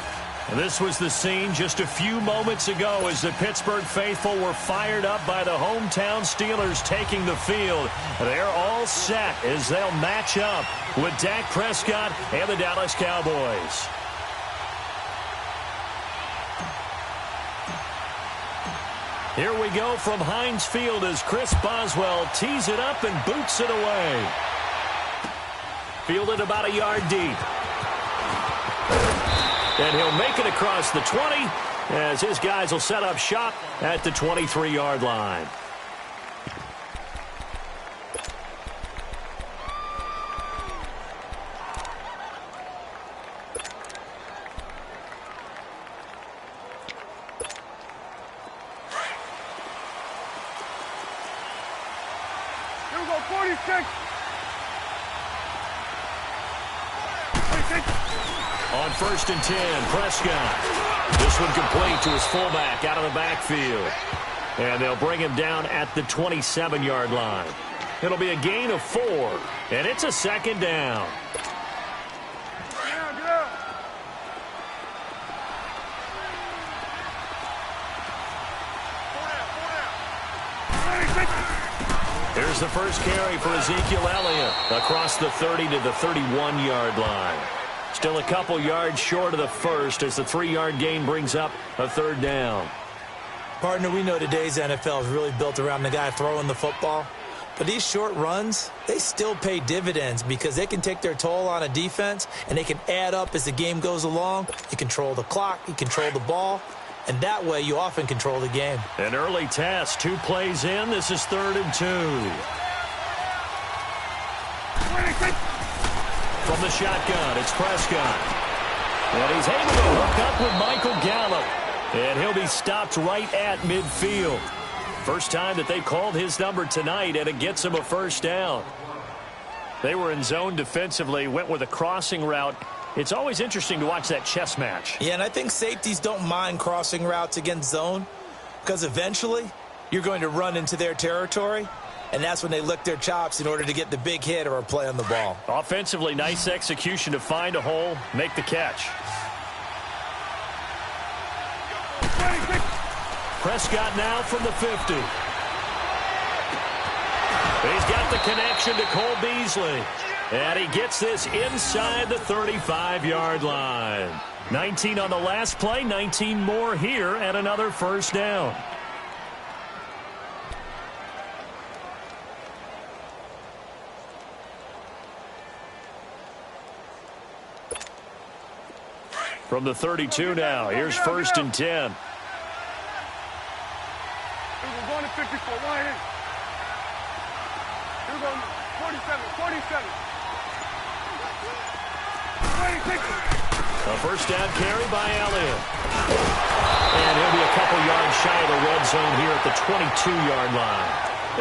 This was the scene just a few moments ago as the Pittsburgh faithful were fired up by the hometown Steelers taking the field. They're all set as they'll match up with Dak Prescott and the Dallas Cowboys. Here we go from Heinz Field as Chris Boswell tees it up and boots it away. Fielded about a yard deep. And he'll make it across the 20 as his guys will set up shop at the 23-yard line. Here we go, 46. On 1st and 10, Prescott. This one complete to his fullback out of the backfield. And they'll bring him down at the 27-yard line. It'll be a gain of 4, and it's a second down. Get out. Here's the first carry for Ezekiel Elliott across the 30 to the 31-yard line. Still a couple yards short of the first as the 3-yard gain brings up a third down. Partner, we know today's NFL is really built around the guy throwing the football. But these short runs, they still pay dividends because they can take their toll on a defense and they can add up as the game goes along. You control the clock, you control the ball, and that way you often control the game. An early test, 2 plays in. This is 3rd and 2. From the shotgun, it's Prescott. And he's able to hook up with Michael Gallup. And he'll be stopped right at midfield. First time that they called his number tonight, and it gets him a first down. They were in zone defensively, went with a crossing route. It's always interesting to watch that chess match. Yeah, and I think safeties don't mind crossing routes against zone because eventually you're going to run into their territory, and that's when they lick their chops in order to get the big hit or a play on the ball. Offensively, nice execution to find a hole, make the catch. Prescott now from the 50. He's got the connection to Cole Beasley. And he gets this inside the 35-yard line. 19 on the last play, 19 more here and another first down. From the 32 now, here's 1st and 10. We're going to 54. Line in. Here we go. 47. A first down carry by Elliott. And he'll be a couple yards shy of the red zone here at the 22-yard line.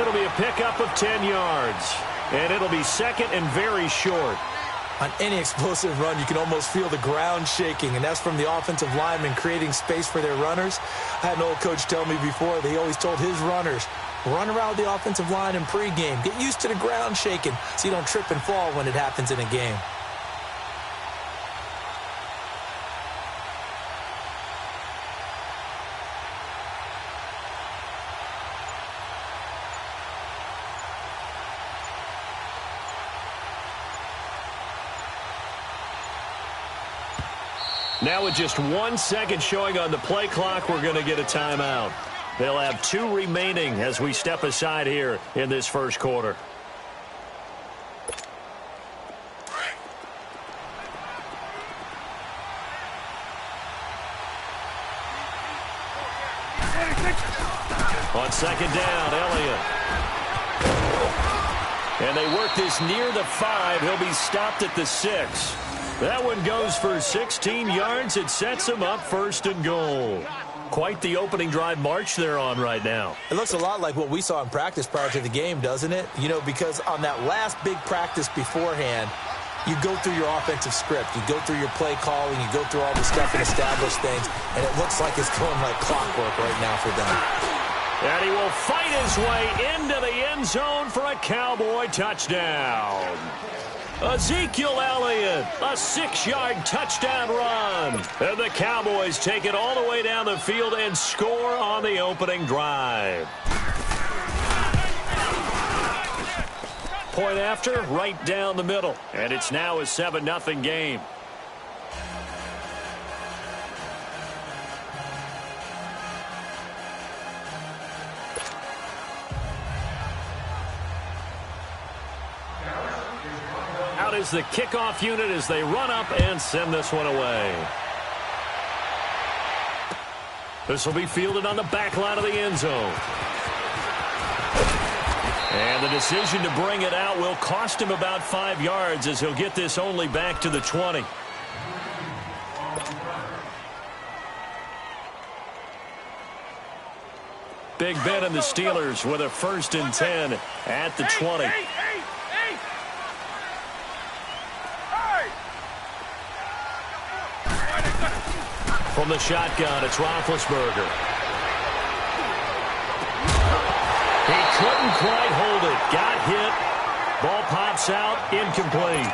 It'll be a pickup of 10 yards. And it'll be second and very short. On any explosive run, you can almost feel the ground shaking, and that's from the offensive linemen creating space for their runners. I had an old coach tell me before that he always told his runners, run around the offensive line in pregame. Get used to the ground shaking so you don't trip and fall when it happens in a game. Now with just 1 second showing on the play clock, we're going to get a timeout. They'll have 2 remaining as we step aside here in this first quarter. On second down, Elliott. And they work this near the 5. He'll be stopped at the 6. That one goes for 16 yards. It sets him up 1st and goal. Quite the opening drive march they're on right now. It looks a lot like what we saw in practice prior to the game, doesn't it? You know, because on that last big practice beforehand, you go through your offensive script. You go through your play calling. You go through all the stuff and establish things. And it looks like it's going like clockwork right now for them. And he will fight his way into the end zone for a Cowboy touchdown. Ezekiel Elliott, a 6-yard touchdown run. And the Cowboys take it all the way down the field and score on the opening drive. Point after, right down the middle. And it's now a 7-0 game. Out is the kickoff unit as they run up and send this one away. This will be fielded on the back line of the end zone. And the decision to bring it out will cost him about 5 yards as he'll get this only back to the 20. Big Ben and the Steelers with a 1st and 10 at the 20. From the shotgun, it's Roethlisberger. He couldn't quite hold it. Got hit. Ball pops out. Incomplete.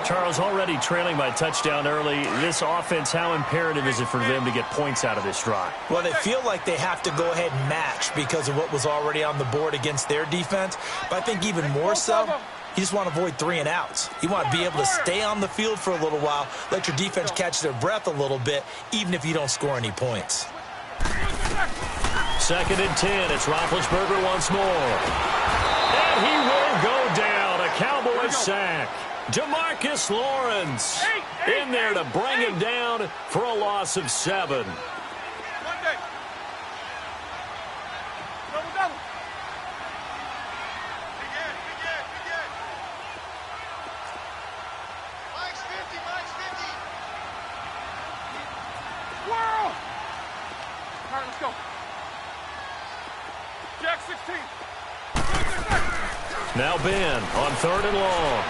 Charles, already trailing by touchdown early. This offense, how imperative is it for them to get points out of this drive? Well, they feel like they have to go ahead and match because of what was already on the board against their defense. But I think even more so, you just want to avoid 3 and outs. You want to be able to stay on the field for a little while, let your defense catch their breath a little bit, even if you don't score any points. 2nd and 10. It's Roethlisberger once more. And he will go down. A Cowboys sack. DeMarcus Lawrence in there to bring him down for a loss of 7. Now Ben on 3rd and long.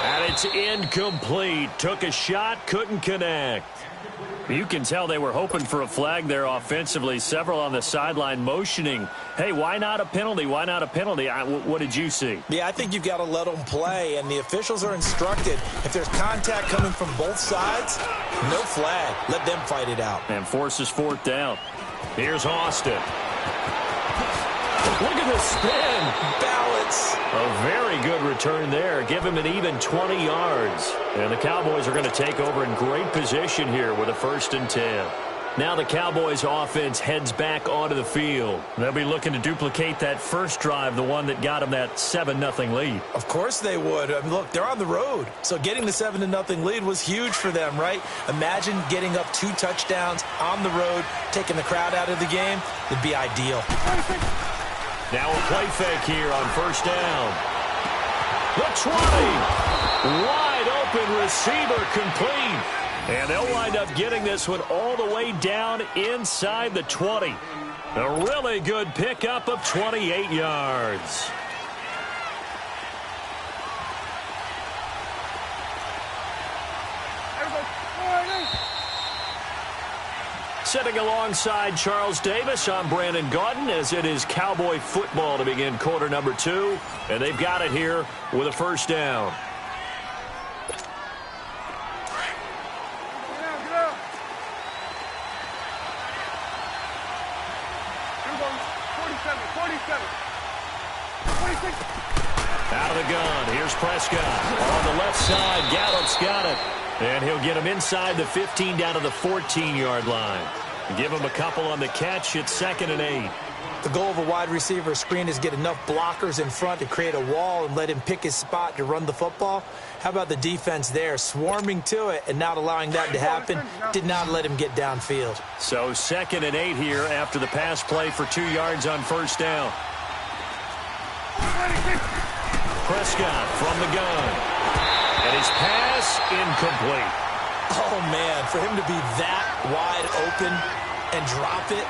And it's incomplete. Took a shot, couldn't connect. You can tell they were hoping for a flag there offensively. Several on the sideline motioning. Hey, why not a penalty? Why not a penalty? What did you see? Yeah, I think you've got to let them play, and the officials are instructed. If there's contact coming from both sides, no flag. Let them fight it out. And forces 4th down. Here's Austin. Look at the spin. Balance. A very good return there. Give him an even 20 yards. And the Cowboys are going to take over in great position here with a 1st and 10. Now the Cowboys offense heads back onto the field. They'll be looking to duplicate that first drive, the one that got them that 7-0 lead. Of course they would. I mean, look, they're on the road. So getting the 7-0 lead was huge for them, right? Imagine getting up 2 touchdowns on the road, taking the crowd out of the game. It'd be ideal. Now a play fake here on 1st down. The 20. Wide open receiver complete. And they'll wind up getting this one all the way down inside the 20. A really good pickup of 28 yards. Sitting alongside Charles Davis, I'm Brandon Gaudin, as it is Cowboy football to begin quarter number 2. And they've got it here with a 1st down. Out of the gun. Here's Prescott. On the left side, Gallup's got it. And he'll get him inside the 15 down to the 14-yard line. Give him a couple on the catch. It's 2nd and 8. The goal of a wide receiver screen is get enough blockers in front to create a wall and let him pick his spot to run the football. How about the defense there, swarming to it and not allowing that to happen? Did not let him get downfield. So 2nd and 8 here after the pass play for 2 yards on 1st down. Prescott from the gun. And his pass incomplete. Oh, man, for him to be that wide open and drop it.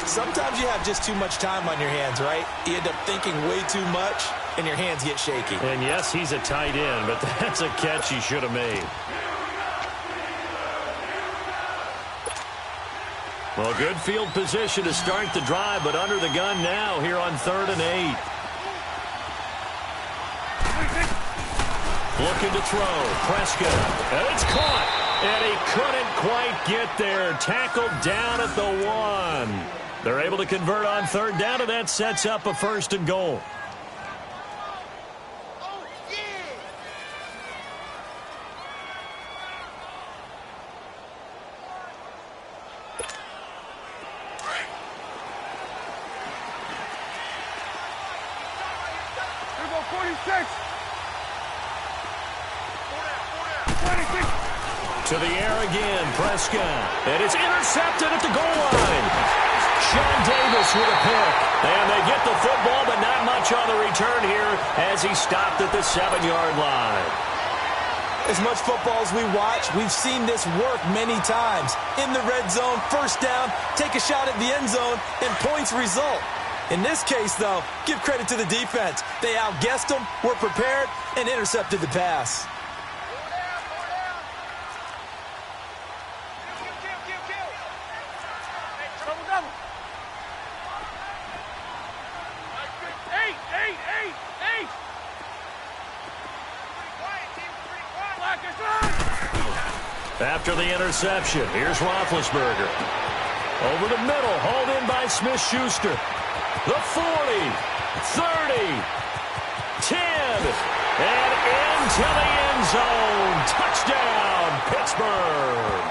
Sometimes you have just too much time on your hands, right? You end up thinking way too much, and your hands get shaky. And, yes, he's a tight end, but that's a catch he should have made. Well, good field position to start the drive, but under the gun now here on 3rd and 8. Looking to throw. Prescott. And it's caught. And he couldn't quite get there. Tackled down at the 1. They're able to convert on 3rd down, and that sets up a 1st and goal. To the air again, Prescott. And it's intercepted at the goal line. Sean Davis with a pick. And they get the football, but not much on the return here as he stopped at the 7-yard line. As much football as we watch, we've seen this work many times. In the red zone, 1st down, take a shot at the end zone, and points result. In this case, though, give credit to the defense. They outguessed them, were prepared, and intercepted the pass. After the interception, here's Roethlisberger. Over the middle, hauled in by Smith-Schuster. The 40, 30, 10, and into the end zone. Touchdown, Pittsburgh.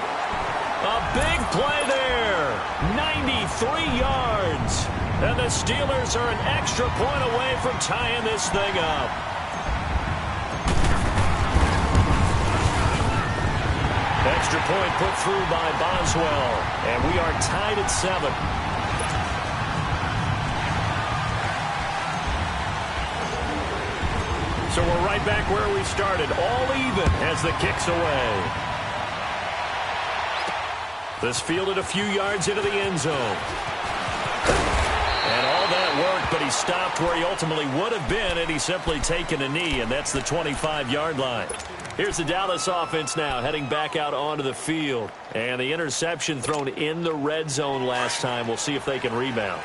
A big play there, 93 yards. And the Steelers are an extra point away from tying this thing up. Extra point put through by Boswell, and we are tied at 7. So we're right back where we started, all even as the kick's away. This fielded a few yards into the end zone. And all that worked, but he stopped where he ultimately would have been had he simply taken a knee, and that's the 25-yard line. Here's the Dallas offense now heading back out onto the field. And the interception thrown in the red zone last time. We'll see if they can rebound.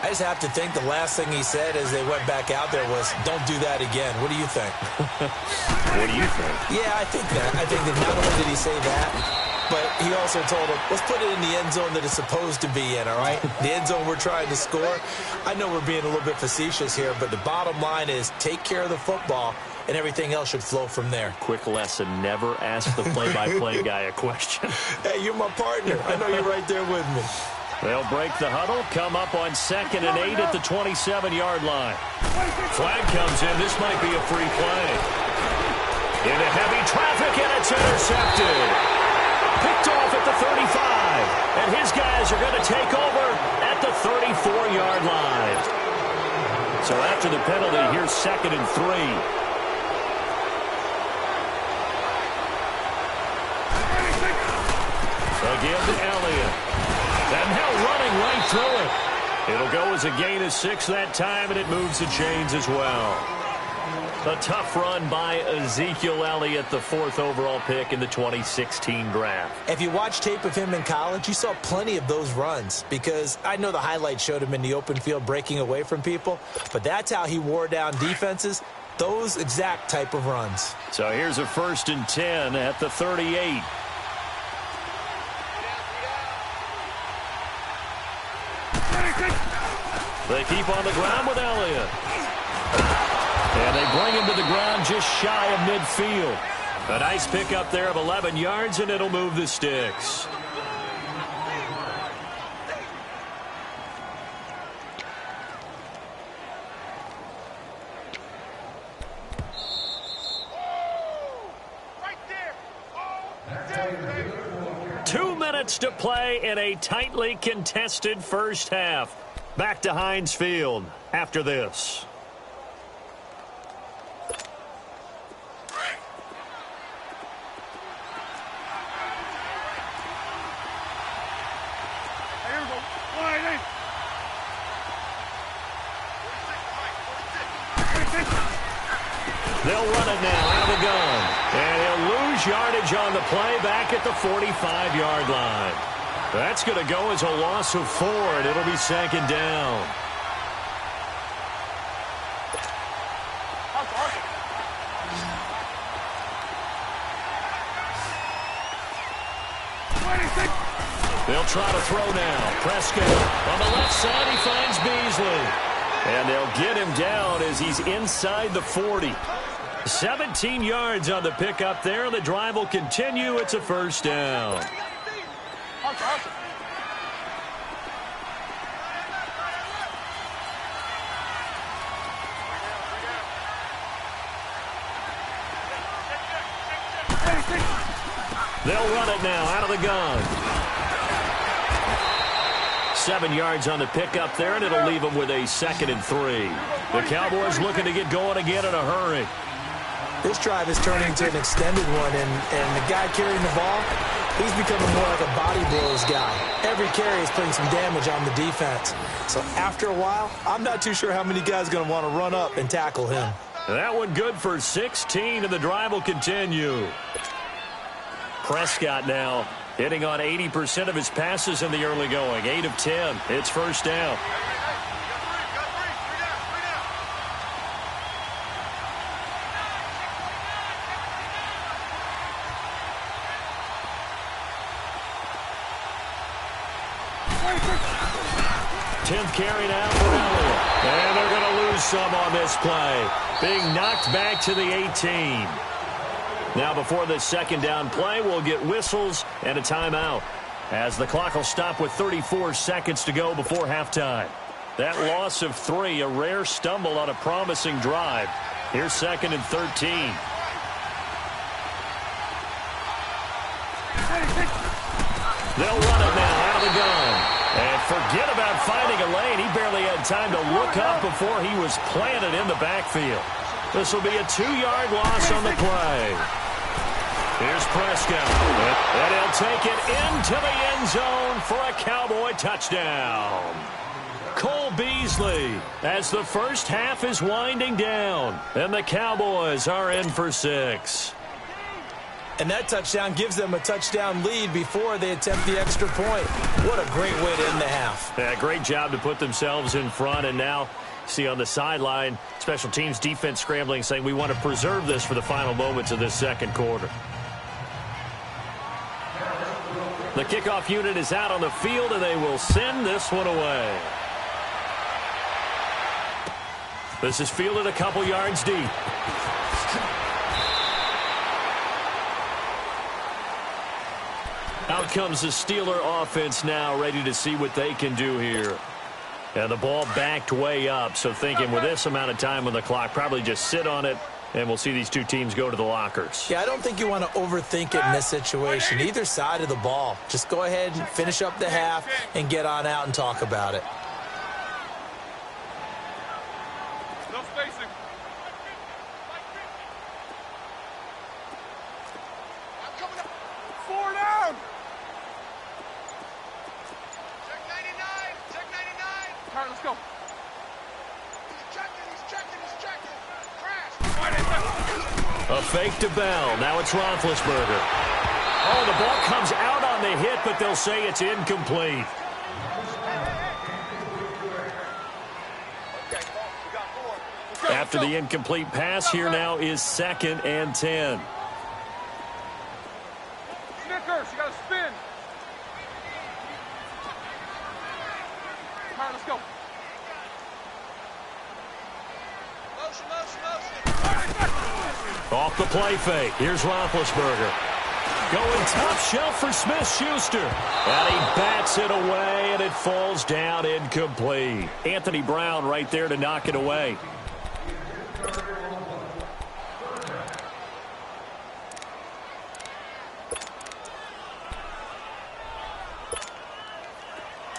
I just have to think the last thing he said as they went back out there was, don't do that again. What do you think? What do you think? Yeah, I think that. I think that not only did he say that, but he also told him, let's put it in the end zone that it's supposed to be in, all right? The end zone we're trying to score. I know we're being a little bit facetious here, but the bottom line is take care of the football, and everything else should flow from there. Quick lesson, never ask the play-by-play guy a question. Hey, you're my partner. I know you're right there with me. They'll break the huddle, come up on 2nd and 8 at the 27-yard line. Flag comes in. This might be a free play. Into heavy traffic, and it's intercepted. Picked off at the 35. And his guys are going to take over at the 34-yard line. So after the penalty, here's 2nd and 3. Again to Elliott. And now running right through it. It'll go as a gain of 6 that time, and it moves the chains as well. A tough run by Ezekiel Elliott, the 4th overall pick in the 2016 draft. If you watch tape of him in college, you saw plenty of those runs, because I know the highlights showed him in the open field breaking away from people, but that's how he wore down defenses, those exact type of runs. So here's a 1st and 10 at the 38. They keep on the ground with Elliott. And they bring him to the ground just shy of midfield. A nice pickup there of 11 yards, and it'll move the sticks. Right there. 2 minutes to play in a tightly contested first half. Back to Heinz Field after this. Here we go. Wide in. 46. They'll run it now out of the gun. And he'll lose yardage on the play back at the 45-yard line. That's going to go as a loss of 4, and it'll be second down. They'll try to throw now. Prescott on the left side. He finds Beasley. And they'll get him down as he's inside the 40. 17 yards on the pickup there. The drive will continue. It's a first down. They'll run it now out of the gun. 7 yards on the pickup there, and it'll leave them with a 2nd and 3. The Cowboys looking to get going again in a hurry. This drive is turning into an extended one, and the guy carrying the ball, he's becoming more like a body blows guy. Every carry is putting some damage on the defense. So after a while, I'm not too sure how many guys are going to want to run up and tackle him. That one good for 16, and the drive will continue. Prescott now hitting on 80% of his passes in the early going. 8 of 10. It's first down. Tenth carry now for Elliott. And they're going to lose some on this play. Being knocked back to the 18. Now before this second down play, we'll get whistles and a timeout, as the clock will stop with 34 seconds to go before halftime. That loss of 3, a rare stumble on a promising drive. Here's 2nd and 13. They'll run it now out of the gun. And forget about finding a lane. He barely had time to look up before he was planted in the backfield. This will be a 2-yard loss on the play. Here's Prescott. And he'll take it into the end zone for a Cowboy touchdown. Cole Beasley as the first half is winding down. And the Cowboys are in for 6. And that touchdown gives them a touchdown lead before they attempt the extra point. What a great way to end the half. Yeah, great job to put themselves in front. And now, see on the sideline, special teams defense scrambling, saying we want to preserve this for the final moments of this second quarter. The kickoff unit is out on the field, and they will send this one away. This is fielded a couple yards deep. Out comes the Steeler offense now, ready to see what they can do here. And the ball backed way up, so thinking with this amount of time on the clock, probably just sit on it, and we'll see these two teams go to the lockers. Yeah, I don't think you want to overthink it in this situation. Either side of the ball. Just go ahead and finish up the half and get on out and talk about it. No spacing. I'm coming up. 4 down. Check 99. Check 99. All right, let's go. He's checking. Crash. A fake to Bell. Now it's Roethlisberger. Oh, the ball comes out on the hit, but they'll say it's incomplete. After the incomplete pass, here now is 2nd and 10. Snickers, you got to spin. All right, let's go. Off the play fake. Here's Roethlisberger. Going top shelf for Smith-Schuster. And he bats it away, and it falls down incomplete. Anthony Brown right there to knock it away.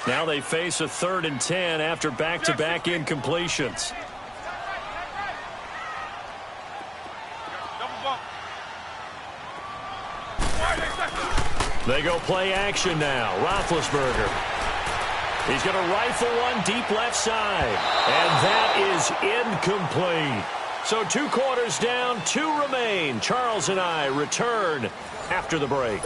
Now they face a 3rd and 10 after back-to-back incompletions. They go play action now. Roethlisberger. He's going to rifle one deep left side. And that is incomplete. So 2 quarters down, 2 remain. Charles and I return after the break.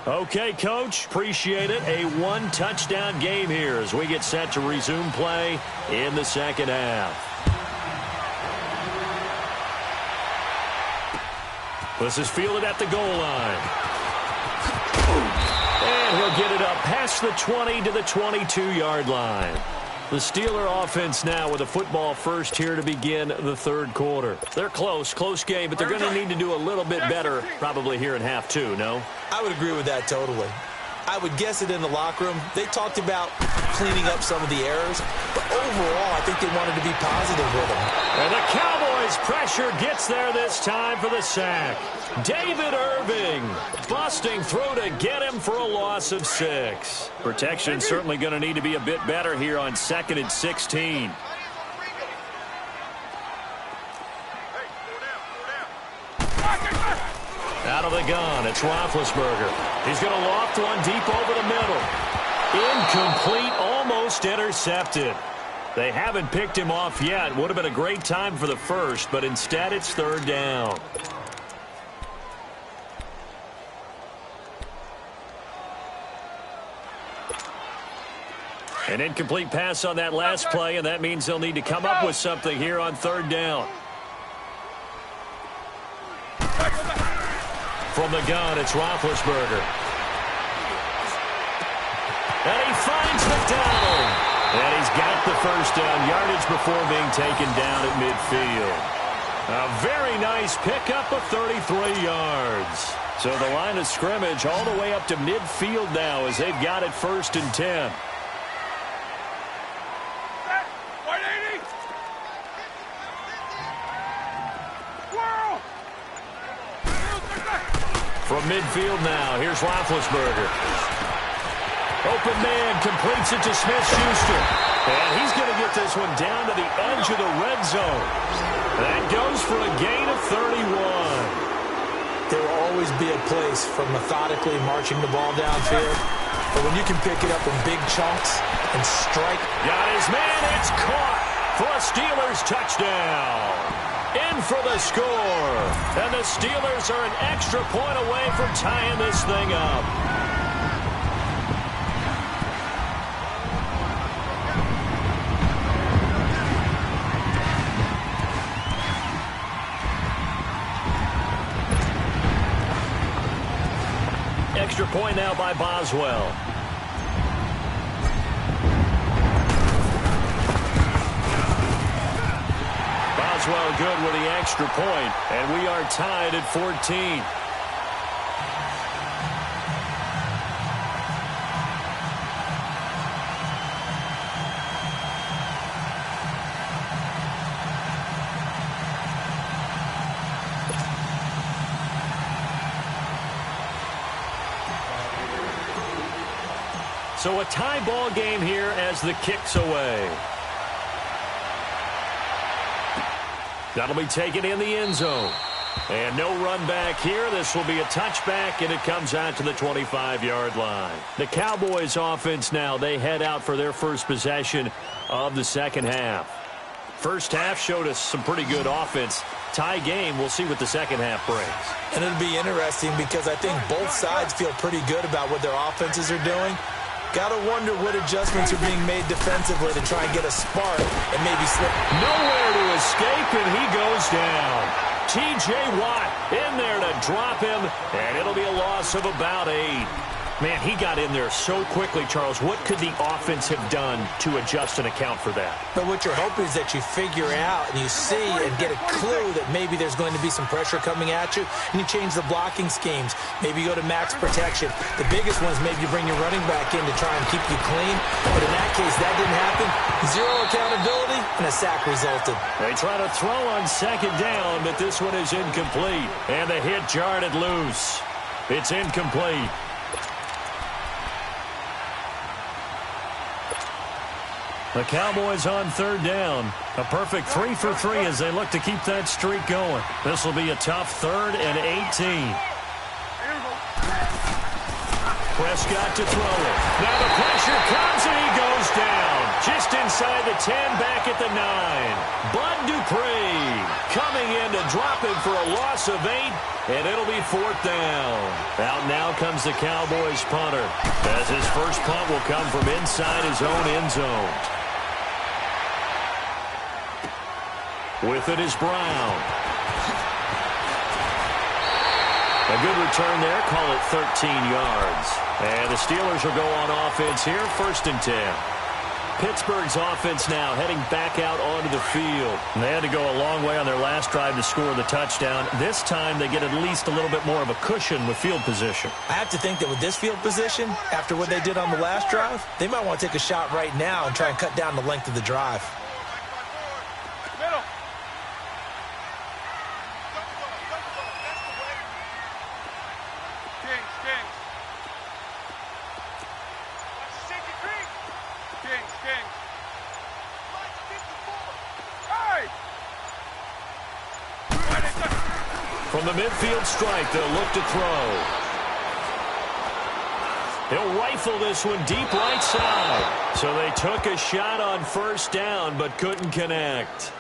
Okay, Coach, appreciate it. A one-touchdown game here as we get set to resume play in the second half. This is fielded at the goal line. And he'll get it up past the 20 to the 22-yard line. The Steeler offense now with a football first here to begin the third quarter. They're close game, but they're going to need to do a little bit better probably here in half two, no? I would agree with that totally. I would guess it in the locker room. They talked about cleaning up some of the errors, but overall, I think they wanted to be positive with them. And the Cowboys' pressure gets there this time for the sack. David Irving busting through to get him for a loss of 6. Protection certainly going to need to be a bit better here on 2nd and 16. Out of the gun, it's Roethlisberger. He's going to loft one deep over the middle. Incomplete, almost intercepted. They haven't picked him off yet. Would have been a great time for the first, but instead it's third down. An incomplete pass on that last play, and that means they'll need to come up with something here on third down. From the gun, it's Roethlisberger. And he finds McDonald. And he's got the first down yardage before being taken down at midfield. A very nice pickup of 33 yards. So the line of scrimmage all the way up to midfield now as they've got it 1st and 10. From midfield now, here's Roethlisberger. Open man completes it to Smith-Schuster. And he's going to get this one down to the edge of the red zone. That goes for a gain of 31. There will always be a place for methodically marching the ball downfield. But when you can pick it up in big chunks and strike. Got his man, it's caught for a Steelers touchdown. In for the score. And the Steelers are an extra point away from tying this thing up. Extra point now by Boswell. Boswell good with the extra point, and we are tied at 14. So a tie ball game here as the kick's away. That'll be taken in the end zone. And no run back here. This will be a touchback, and it comes out to the 25-yard line. The Cowboys offense now, they head out for their first possession of the second half. First half showed us some pretty good offense. Tie game, we'll see what the second half brings. And it'll be interesting because I think both sides feel pretty good about what their offenses are doing. Got to wonder what adjustments are being made defensively to try and get a spark and maybe slip. Nowhere to escape, and he goes down. T.J. Watt in there to drop him, and it'll be a loss of about 8. Man, he got in there so quickly, Charles. What could the offense have done to adjust and account for that? But what you're hoping is that you figure out and you see and get a clue that maybe there's going to be some pressure coming at you, and you change the blocking schemes. Maybe you go to max protection. The biggest one is maybe you bring your running back in to try and keep you clean. But in that case, that didn't happen. Zero accountability, and a sack resulted. They try to throw on second down, but this one is incomplete. And the hit jarred it loose. It's incomplete. The Cowboys on third down. A perfect 3 for 3 as they look to keep that streak going. This will be a tough 3rd and 18. Prescott to throw it. Now the pressure comes and he goes down. Just inside the 10, back at the 9. Bud Dupree coming in to drop him for a loss of 8, and it'll be 4th down. Out now comes comes the Cowboys punter, as his first punt will come from inside his own end zone. With it is Brown. A good return there, call it 13 yards. And the Steelers will go on offense here, 1st and 10. Pittsburgh's offense now heading back out onto the field. And they had to go a long way on their last drive to score the touchdown. This time they get at least a little bit more of a cushion with field position. I have to think that with this field position, after what they did on the last drive, they might want to take a shot right now and try and cut down the length of the drive. Middle. Kings. Hey! From the midfield strike, they'll look to throw. He'll rifle this one deep right side. So they took a shot on 1st down, but couldn't connect.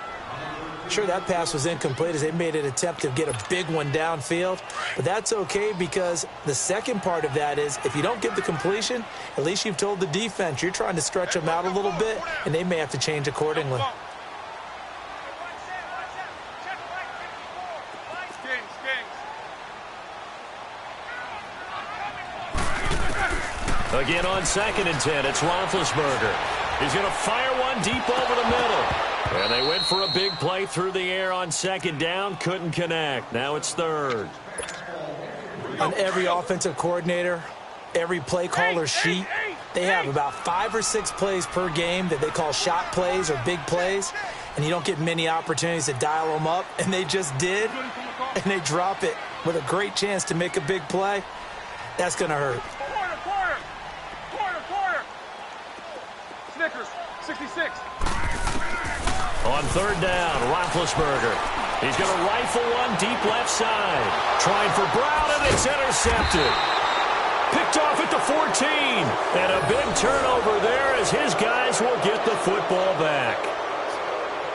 Sure, that pass was incomplete as they made an attempt to get a big one downfield. But that's okay because the second part of that is if you don't get the completion, at least you've told the defense you're trying to stretch them out a little bit, and they may have to change accordingly. Again on 2nd and 10, it's Roethlisberger. He's going to fire one deep over the middle. And they went for a big play through the air on 2nd down. Couldn't connect. Now it's 3rd. On every offensive coordinator, every play caller sheet, they have about 5 or 6 plays per game that they call shot plays or big plays. And you don't get many opportunities to dial them up. And they just did. And they drop it with a great chance to make a big play. That's going to hurt. Snickers, 66. On 3rd down, Roethlisberger. He's going to rifle one deep left side. Trying for Brown, and it's intercepted. Picked off at the 14. And a big turnover there as his guys will get the football back.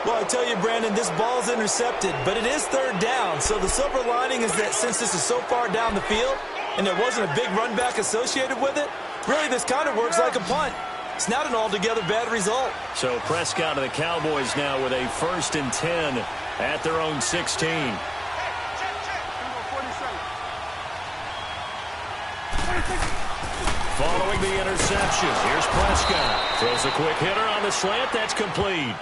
Well, I tell you, Brandon, this ball's intercepted, but it is 3rd down. So the silver lining is that since this is so far down the field and there wasn't a big run back associated with it, really this kind of works like a punt. It's not an altogether bad result. So Prescott and the Cowboys now with a 1st and 10 at their own 16. Following the interception, here's Prescott. Throws a quick hitter on the slant. That's complete.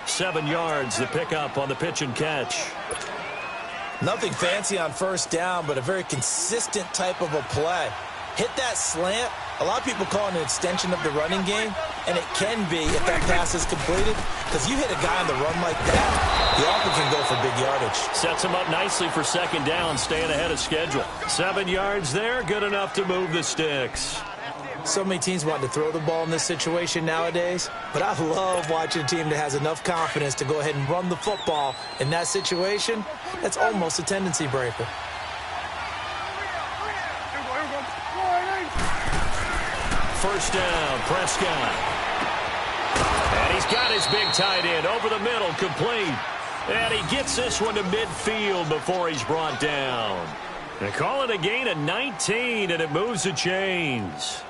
7 yards, the pickup on the pitch and catch. Nothing fancy on 1st down, but a very consistent type of a play. Hit that slant. A lot of people call it an extension of the running game, and it can be if that pass is completed, because you hit a guy on the run like that, you often can go for big yardage. Sets him up nicely for 2nd down, staying ahead of schedule. 7 yards there, good enough to move the sticks. So many teams want to throw the ball in this situation nowadays, but I love watching a team that has enough confidence to go ahead and run the football. In that situation, that's almost a tendency breaker. First down, Prescott. And he's got his big tight end over the middle, complete. And he gets this one to midfield before he's brought down. They call it a gain of 19, and it moves the chains.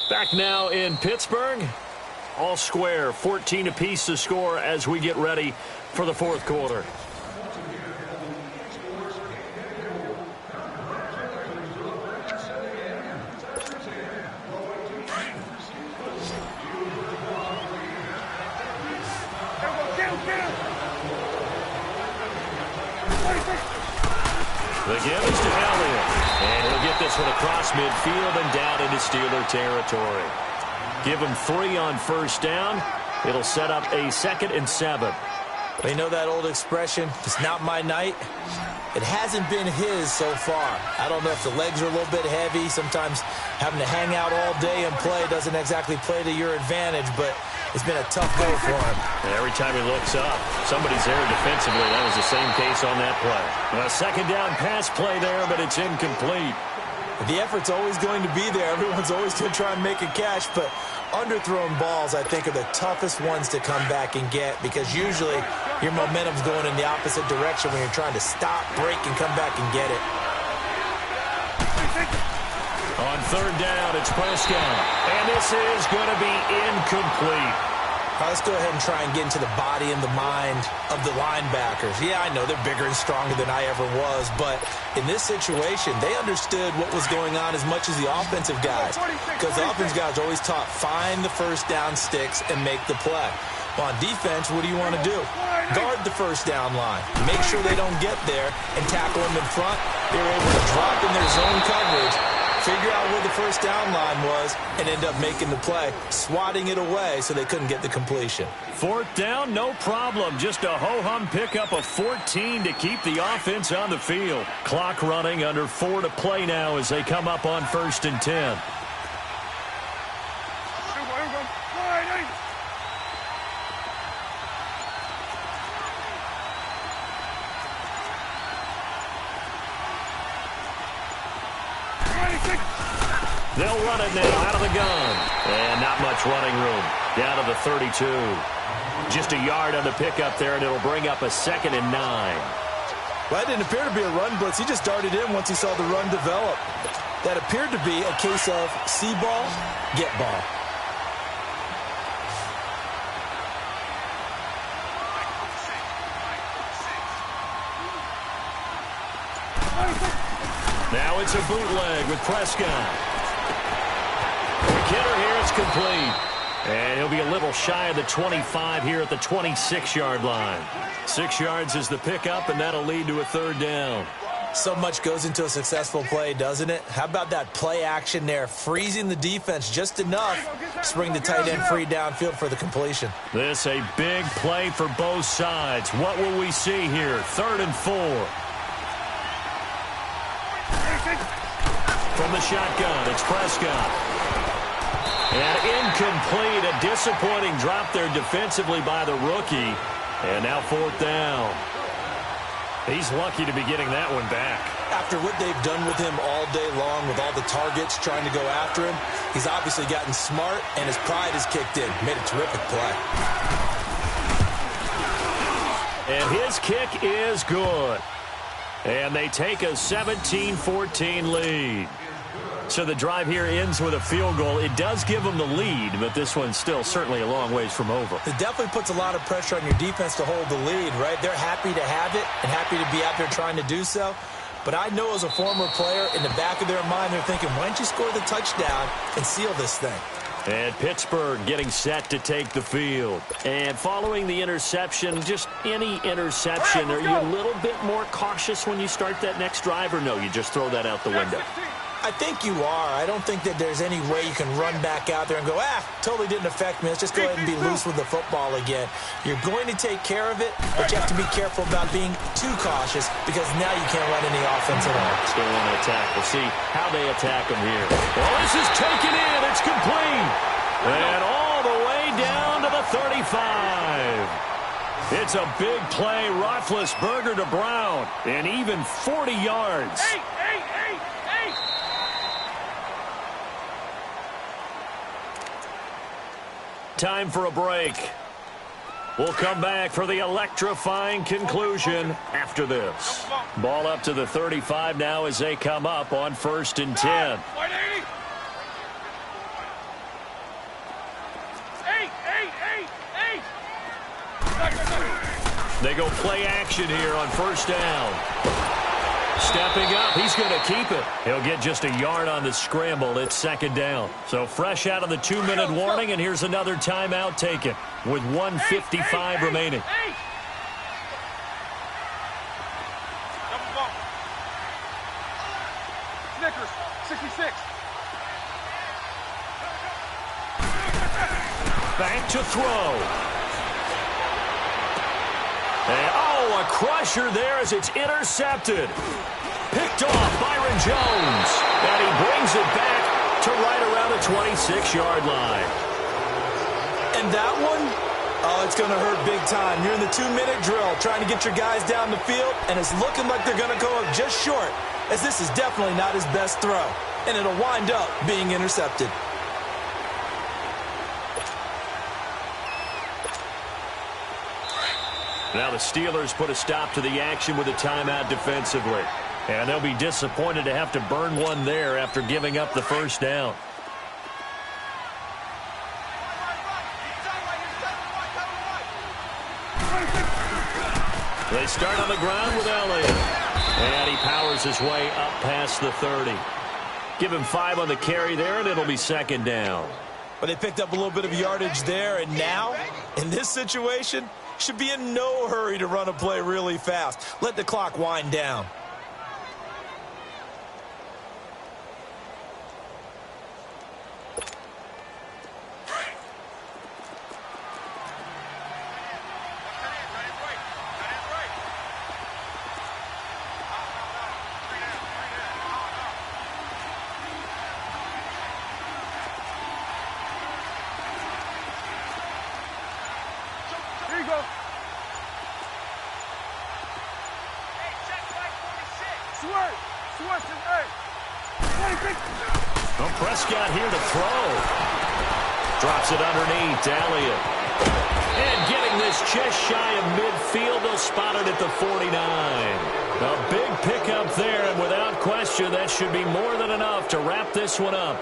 Back now in Pittsburgh. All square, 14 apiece to score as we get ready for the 4th quarter. The give is to Elliott. And he'll get this one across midfield and down into Steeler territory. Give him 3 on 1st down. It'll set up a 2nd and 7. You know that old expression, it's not my night? It hasn't been his so far. I don't know if the legs are a little bit heavy. Sometimes having to hang out all day and play doesn't exactly play to your advantage, but It's been a tough go for him. And every time he looks up, somebody's there defensively. That was the same case on that play. A second down pass play there, but it's incomplete. The effort's always going to be there. Everyone's always going to try and make a catch, but underthrown balls, I think, are the toughest ones to come back and get because usually your momentum's going in the opposite direction when you're trying to stop, break, and come back and get it. On third down, it's Prescott. And this is going to be incomplete. All right, let's go ahead and try and get into the body and the mind of the linebackers. Yeah, I know they're bigger and stronger than I ever was, but in this situation, they understood what was going on as much as the offensive guys because the offensive guys are always taught, find the first down sticks and make the play. Well, on defense, what do you want to do? Guard the first down line. Make sure they don't get there and tackle them in front. They were able to drop in their zone coverage, figure out where the first down line was, and end up making the play, swatting it away so they couldn't get the completion. Fourth down, no problem. Just a ho-hum pickup of 14 to keep the offense on the field. Clock running, under 4 to play now as they come up on 1st and 10. They'll run it now out of the gun. And not much running room. Down to the 32. Just a yard on the pickup there, and it'll bring up a 2nd and 9. Well, that didn't appear to be a run blitz. He just darted in once he saw the run develop. That appeared to be a case of see ball, get ball. Now it's a bootleg with Prescott. Hitter here, it's complete. And he'll be a little shy of the 25 here at the 26-yard line. 6 yards is the pickup, and that'll lead to a 3rd down. So much goes into a successful play, doesn't it? How about that play action there, freezing the defense just enough to bring the tight end free downfield for the completion. This a big play for both sides. What will we see here? 3rd and 4. From the shotgun, it's Prescott. And incomplete, a disappointing drop there defensively by the rookie. And now 4th down. He's lucky to be getting that one back. After what they've done with him all day long with all the targets trying to go after him, he's obviously gotten smart and his pride has kicked in. Made a terrific play. And his kick is good. And they take a 17-14 lead. So the drive here ends with a field goal. It does give them the lead, but this one's still certainly a long ways from over. It definitely puts a lot of pressure on your defense to hold the lead, right? They're happy to have it and happy to be out there trying to do so. But I know as a former player, in the back of their mind, they're thinking, why don't you score the touchdown and seal this thing? And Pittsburgh getting set to take the field. And following the interception, just any interception, are you a little bit more cautious when you start that next drive, or no, you just throw that out the window? I think you are. I don't think that there's any way you can run back out there and go, totally didn't affect me. Let's just go ahead and be loose with the football again. You're going to take care of it, but you have to be careful about being too cautious because now you can't run any offense at all. Still want to attack. We'll see how they attack them here. Well, this is taken in. It's complete. And all the way down to the 35. It's a big play. Roethlisberger to Brown. And even 40 yards. Time for a break. We'll come back for the electrifying conclusion after this. Ball up to the 35 now as they come up on 1st and 10. They go play action here on 1st down. Stepping up, he's going to keep it. He'll get just a yard on the scramble. It's 2nd down. So fresh out of the 2-minute warning, and here's another timeout taken with 1:55 remaining. Snickers, 66. Back to throw. And, a crusher there as it's intercepted. Picked off Byron Jones. And he brings it back to right around the 26-yard line. And And that one, oh, it's going to hurt big time. You're in the 2-minute drill trying to get your guys down the field, and it's looking like they're going to come up just short, as this is definitely not his best throw, and it'll wind up being intercepted. Now the Steelers put a stop to the action with a timeout defensively. And they'll be disappointed to have to burn one there after giving up the first down. They start on the ground with Elliott. And he powers his way up past the 30. Give him 5 on the carry there, and it'll be second down. But they picked up a little bit of yardage there, and now, in this situation, should be in no hurry to run a play really fast. Let the clock wind down. Here you go. Oh, Prescott here to throw. Drops it underneath to Elliott. And getting this just shy of midfield, they'll spot it at the 49. A big pickup there, and without question, that should be more than enough to wrap this one up.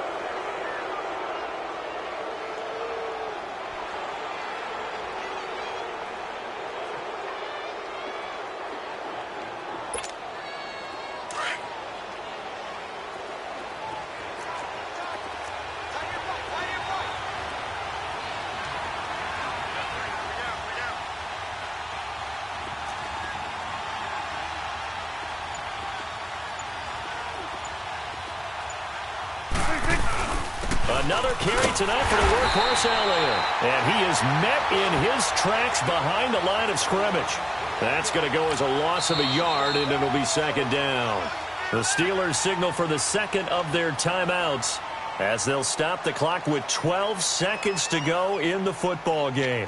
Another carry tonight for the workhorse Elliott. And he is met in his tracks behind the line of scrimmage. That's going to go as a loss of a yard, and it'll be second down. The Steelers signal for the second of their timeouts as they'll stop the clock with 12 seconds to go in the football game.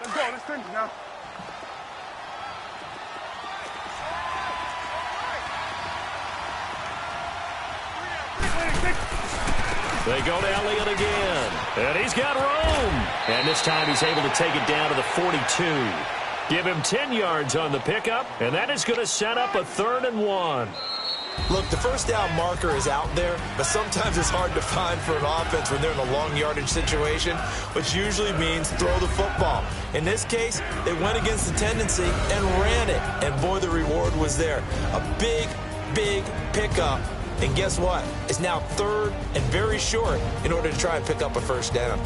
Let's go. Let's finish now. They go to Elliott again. And he's got room. And this time he's able to take it down to the 42. Give him 10 yards on the pickup, and that is going to set up a 3rd and 1. Look, the first down marker is out there, but sometimes it's hard to find for an offense when they're in a long yardage situation, which usually means throw the football. In this case, they went against the tendency and ran it. And boy, the reward was there. A big, big pickup. And guess what? It's now 3rd and very short in order to try and pick up a first down.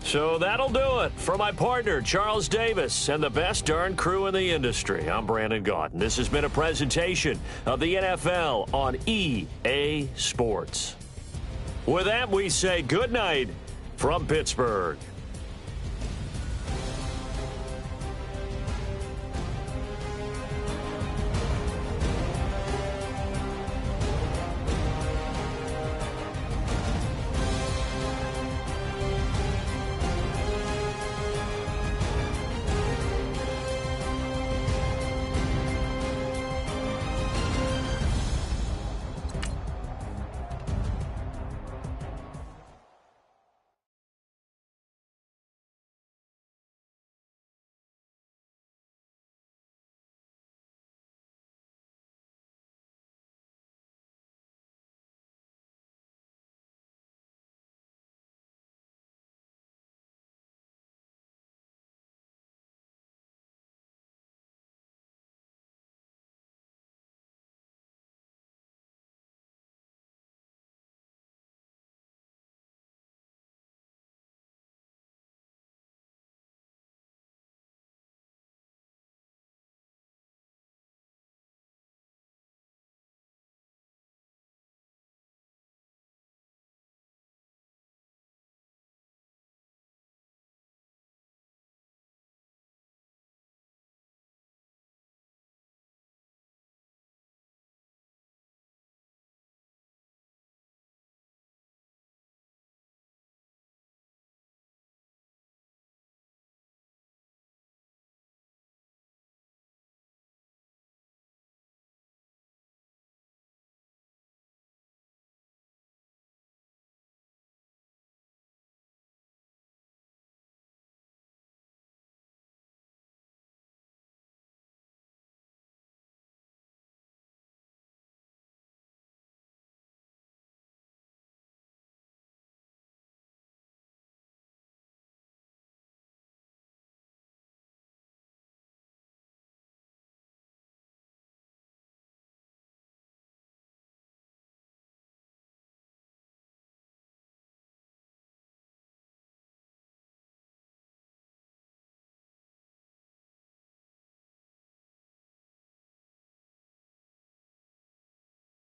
So that'll do it. For my partner, Charles Davis, and the best darn crew in the industry, I'm Brandon Gaudin. This has been a presentation of the NFL on EA Sports. With that, we say good night from Pittsburgh.